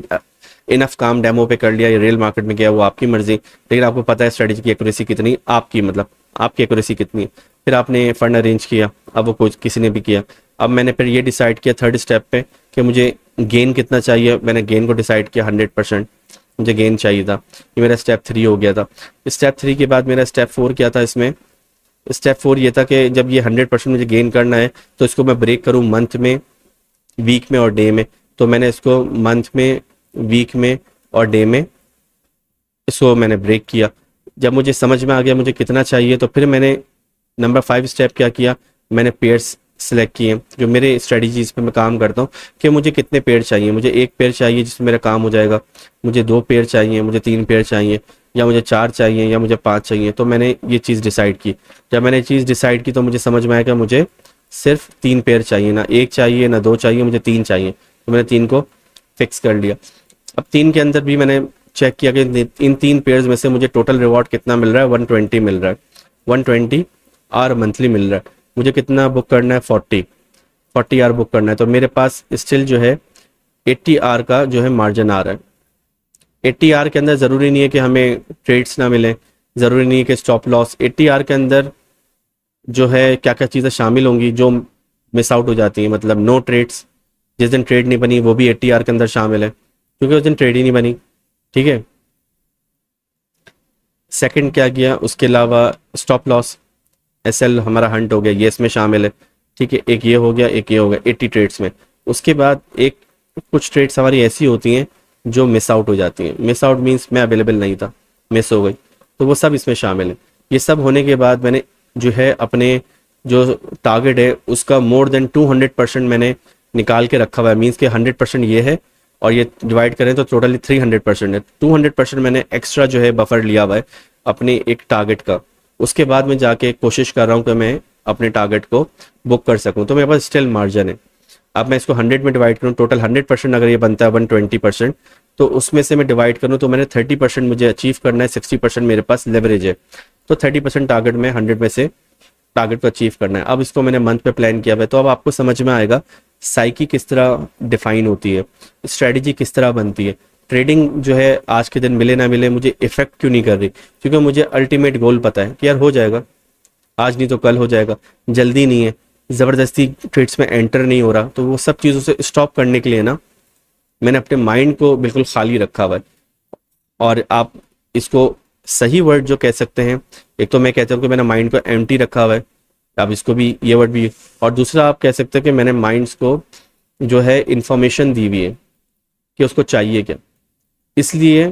इनफ काम डेमो पे कर लिया या रियल मार्केट में गया, वो आपकी मर्जी, लेकिन आपको पता है स्ट्रेटजी की एक्यूरेसी कितनी आपकी, मतलब आपकी एक्यूरेसी कितनी है। फिर आपने फंड अरेंज किया, अब वो कोई किसी ने भी किया। अब मैंने फिर ये डिसाइड किया थर्ड स्टेप पे कि मुझे गेन कितना चाहिए। मैंने गेन को डिसाइड किया 100% मुझे गेन चाहिए था। ये मेरा स्टेप 3 हो गया था। स्टेप 3 के बाद मेरा स्टेप 4 क्या था इसमें, स्टेप 4 ये था कि जब ये 100% मुझे गेन करना है तो इसको मैं ब्रेक करूँ मंथ में, वीक में और डे में। तो मैंने इसको मंथ में, वीक में और डे में इसको मैंने ब्रेक किया। जब मुझे समझ में आ गया मुझे कितना चाहिए, तो फिर मैंने नंबर 5 स्टेप क्या किया, मैंने पेयर्स सेलेक्ट किए जो मेरे स्ट्रेटजीज पे मैं काम करता हूँ कि मुझे कितने पेयर चाहिए। मुझे एक पेयर चाहिए जिसमें मेरा काम हो जाएगा, मुझे 2 पेयर चाहिए, मुझे 3 पेयर चाहिए, या मुझे 4 चाहिए, या मुझे 5 चाहिए। तो मैंने ये चीज़ डिसाइड की। जब मैंने चीज़ डिसाइड की तो मुझे समझ में आया कि मुझे सिर्फ 3 पेयर चाहिए, ना 1 चाहिए ना 2 चाहिए, मुझे 3 चाहिए। तो मैंने 3 को फिक्स कर लिया। अब 3 के अंदर भी मैंने चेक किया कि इन 3 पेयर्स में से मुझे टोटल रिवॉर्ड कितना मिल रहा है, 120 मिल रहा है, 120 आर मंथली मिल रहा है। मुझे कितना बुक करना है, 40 आर बुक करना है। तो मेरे पास स्टिल जो है 80 आर का जो है मार्जिन आ रहा है। 80 आर के अंदर ज़रूरी नहीं है कि हमें ट्रेड्स ना मिलें, ज़रूरी नहीं है कि स्टॉप लॉस। 80 आर के अंदर जो है क्या क्या चीज़ें शामिल होंगी जो मिस आउट हो जाती हैं, मतलब नो ट्रेड्स, जिस दिन ट्रेड नहीं बनी वो भी 80 आर के अंदर शामिल है, क्योंकि उस दिन ट्रेड ही नहीं बनी। ठीक है, सेकंड क्या किया, उसके अलावा स्टॉप लॉस, एसएल हमारा हंट हो गया, ये इसमें शामिल है। ठीक है, एक ये हो गया, एक ये हो गया 80 ट्रेड्स में। उसके बाद एक कुछ ट्रेड्स हमारी ऐसी होती हैं जो मिस आउट हो जाती हैं। मिस आउट मीन्स मैं अवेलेबल नहीं था, मिस हो गई, तो वो सब इसमें शामिल है। ये सब होने के बाद मैंने जो है अपने जो टारगेट है उसका मोर देन 200% मैंने निकाल के रखा हुआ है। मीन्स के 100% ये है और ये डिवाइड करें तो टोटली 300% है। 200% मैंने एक्स्ट्रा जो है बफर लिया हुआ है अपने एक टारगेट का। उसके बाद मैं जाके कोशिश कर रहा हूँ कि मैं अपने टारगेट को बुक कर सकूँ, तो मेरे पास स्टिल मार्जिन है। अब मैं इसको 100 में डिवाइड करूँ, टोटल 100% अगर ये बनता है 120%, तो उसमें से मैं डिवाइड करूँ तो मैंने 30% मुझे अचीव करना है, 60% मेरे पास लेवरेज है। तो 30% टारगेट में 100 में से टारगेट को अचीव करना है। अब इसको मैंने मंथ पे प्लान किया हुआ है, तो अब आपको समझ में आएगा साइकी किस तरह डिफाइन होती है, स्ट्रेटजी किस तरह बनती है। ट्रेडिंग जो है आज के दिन मिले ना मिले मुझे इफेक्ट क्यों नहीं कर रही, क्योंकि मुझे अल्टीमेट गोल पता है कि यार हो जाएगा, आज नहीं तो कल हो जाएगा, जल्दी नहीं है, ज़बरदस्ती ट्रेड्स में एंटर नहीं हो रहा। तो वो सब चीज़ों से स्टॉप करने के लिए ना मैंने अपने माइंड को बिल्कुल खाली रखा हुआ है। और आप इसको सही वर्ड जो कह सकते हैं, एक तो मैं कहता हूँ कि मैंने माइंड को एम्प्टी रखा हुआ है, आप इसको भी ये वर्ड भी, और दूसरा आप कह सकते हैं कि मैंने माइंड्स को जो है इंफॉर्मेशन दी हुई है कि उसको चाहिए क्या। इसलिए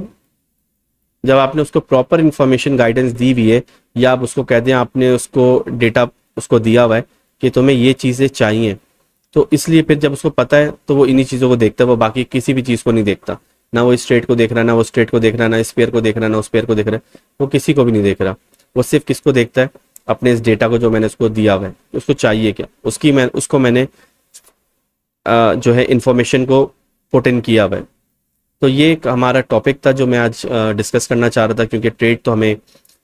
जब आपने उसको प्रॉपर इंफॉर्मेशन गाइडेंस दी हुई है, या आप उसको कहते हैं आपने उसको डेटा उसको दिया हुआ है कि तुम्हें ये चीज़ें चाहिए, तो इसलिए फिर जब उसको पता है तो वो इन्हीं चीज़ों को देखता है, वो बाकी किसी भी चीज़ को नहीं देखता। ना वो इस ट्रेड को देख रहा है, ना वो स्ट्रेट को देख रहा है, ना इस पेयर को देख रहा है, ना उस पेयर को देख रहा है, वो किसी को भी नहीं देख रहा। वो सिर्फ किसको देखता है, अपने इस डेटा को जो मैंने उसको दिया हुआ है, उसको चाहिए क्या, उसको मैंने जो है इंफॉर्मेशन को पुट इन किया हुआ है। तो ये एक हमारा टॉपिक था जो मैं आज डिस्कस करना चाह रहा था, क्योंकि ट्रेड तो हमें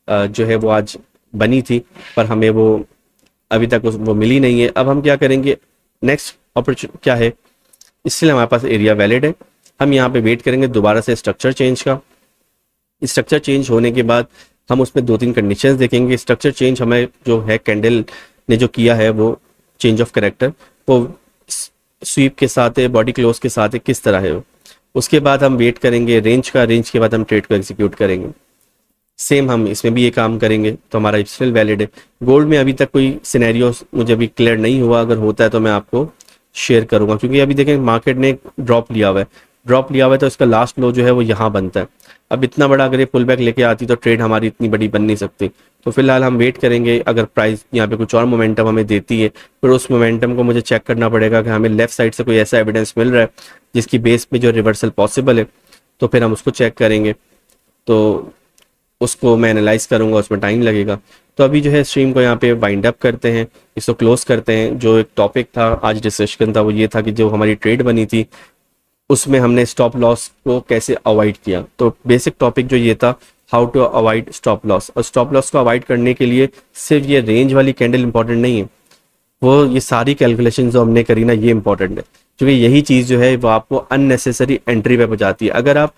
जो है वो आज बनी थी, पर हमें वो अभी तक वो मिली नहीं है। अब हम क्या करेंगे, नेक्स्ट अपॉर्चुनिटी क्या है, इसलिए हमारे पास एरिया वैलिड है, हम यहाँ पे वेट करेंगे दोबारा से स्ट्रक्चर चेंज का। स्ट्रक्चर चेंज होने के बाद हम उसमें 2-3 कंडीशंस देखेंगे। स्ट्रक्चर चेंज हमें जो है कैंडल ने जो किया है वो चेंज ऑफ कैरेक्टर, वो स्वीप के साथ है, बॉडी क्लोज के साथ है, किस तरह है वो। उसके बाद हम वेट करेंगे रेंज का, रेंज के बाद हम ट्रेड को एग्जीक्यूट करेंगे। सेम हम इसमें भी ये काम करेंगे, तो हमारा स्टिल वैलिड है। गोल्ड में अभी तक कोई सिनेरियो मुझे अभी क्लियर नहीं हुआ, अगर होता है तो मैं आपको शेयर करूंगा, क्योंकि अभी देखें मार्केट ने ड्रॉप लिया हुआ है, ड्रॉप लिया हुआ है तो इसका लास्ट लो जो है वो यहाँ बनता है। अब इतना बड़ा अगर ये पुल बैक लेके आती तो ट्रेड हमारी इतनी बड़ी बन नहीं सकती। तो फिलहाल हम वेट करेंगे, अगर प्राइस यहाँ पे कुछ और मोमेंटम हमें देती है, फिर उस मोमेंटम को मुझे चेक करना पड़ेगा कि हमें लेफ्ट साइड से कोई ऐसा एविडेंस मिल रहा है जिसकी बेस पे जो रिवर्सल पॉसिबल है, तो फिर हम उसको चेक करेंगे। तो उसको मैं एनालाइज करूँगा, उसमें टाइम लगेगा। तो अभी जो है स्ट्रीम को यहाँ पे वाइंड अप करते हैं, इसको क्लोज करते हैं। जो एक टॉपिक था आज डिस्कशन था वो ये था कि जो हमारी ट्रेड बनी थी उसमें हमने स्टॉप लॉस को कैसे अवॉइड किया। तो बेसिक टॉपिक जो ये था, how to avoid stop loss. और स्टॉप लॉस को अवॉइड करने के लिए सिर्फ ये रेंज वाली कैंडल इंपॉर्टेंट नहीं है, वो ये सारी कैलकुलेशन जो हमने करी ना ये इंपॉर्टेंट है, क्योंकि यही चीज़ जो है वो आपको अननेसेसरी एंट्री पे पहुंचाती है। अगर आप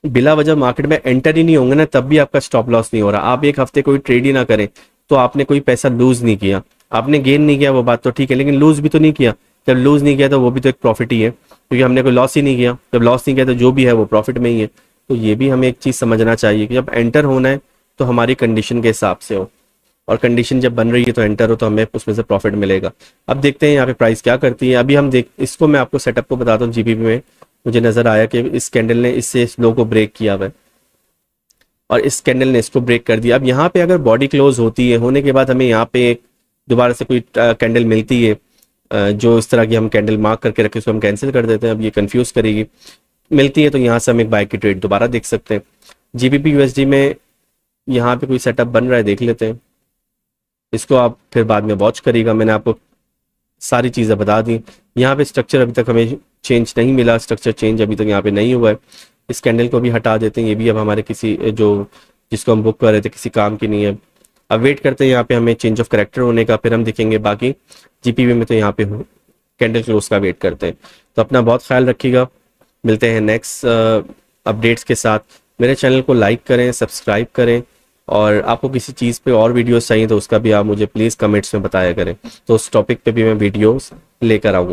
बिला वजह मार्केट में एंटर ही नहीं होंगे ना तब भी आपका स्टॉप लॉस नहीं हो रहा। आप एक हफ्ते कोई ट्रेड ही ना करें तो आपने कोई पैसा लूज नहीं किया, आपने गेन नहीं किया वो बात तो ठीक है, लेकिन लूज भी तो नहीं किया। जब लूज नहीं किया तो वो भी तो एक प्रॉफिट ही है, क्योंकि हमने कोई लॉस ही नहीं किया। जब लॉस नहीं किया तो जो भी है वो प्रॉफिट में ही है। तो ये भी हमें एक चीज़ समझना चाहिए कि जब एंटर होना है तो हमारी कंडीशन के हिसाब से हो, और कंडीशन जब बन रही है तो एंटर हो तो हमें उसमें से प्रॉफिट मिलेगा। अब देखते हैं यहाँ पे प्राइस क्या करती है। अभी हम देख इसको मैं आपको सेटअप को बताता हूँ। जीबीपी में मुझे नजर आया कि इस कैंडल ने इससे इस लो को ब्रेक किया हुआ है और इस कैंडल ने इसको ब्रेक कर दिया। अब यहाँ पे अगर बॉडी क्लोज होती है, होने के बाद हमें यहाँ पे एक दोबारा से कोई कैंडल मिलती है जो इस तरह की हम कैंडल मार्क करके रखे उसको हम कैंसिल कर देते हैं। अब ये कंफ्यूज करेगी, मिलती है तो यहाँ से हम एक बाय की ट्रेड दोबारा देख सकते हैं। जीबीपी यूएसडी में यहाँ पे कोई सेटअप बन रहा है, देख लेते हैं। इसको आप फिर बाद में वॉच करिएगा, मैंने आपको सारी चीज़ें बता दी। यहाँ पे स्ट्रक्चर अभी तक हमें चेंज नहीं मिला, स्ट्रक्चर चेंज अभी तक यहाँ पे नहीं हुआ है। इस कैंडल को भी हटा देते हैं, ये भी अब हमारे किसी जो जिसको हम बुक कर रहे थे किसी काम की नहीं है। अब वेट करते हैं यहाँ पे हमें चेंज ऑफ करेक्टर होने का, फिर हम दिखेंगे। बाकी जीपीवी में तो यहाँ पे कैंडल क्लोज का वेट करते हैं। तो अपना बहुत ख्याल रखिएगा, मिलते हैं नेक्स्ट अपडेट्स के साथ। मेरे चैनल को लाइक करें, सब्सक्राइब करें, और आपको किसी चीज़ पे और वीडियोस चाहिए तो उसका भी आप मुझे प्लीज़ कमेंट्स में बताया करें, तो उस टॉपिक पे भी मैं वीडियोस लेकर आऊँगा।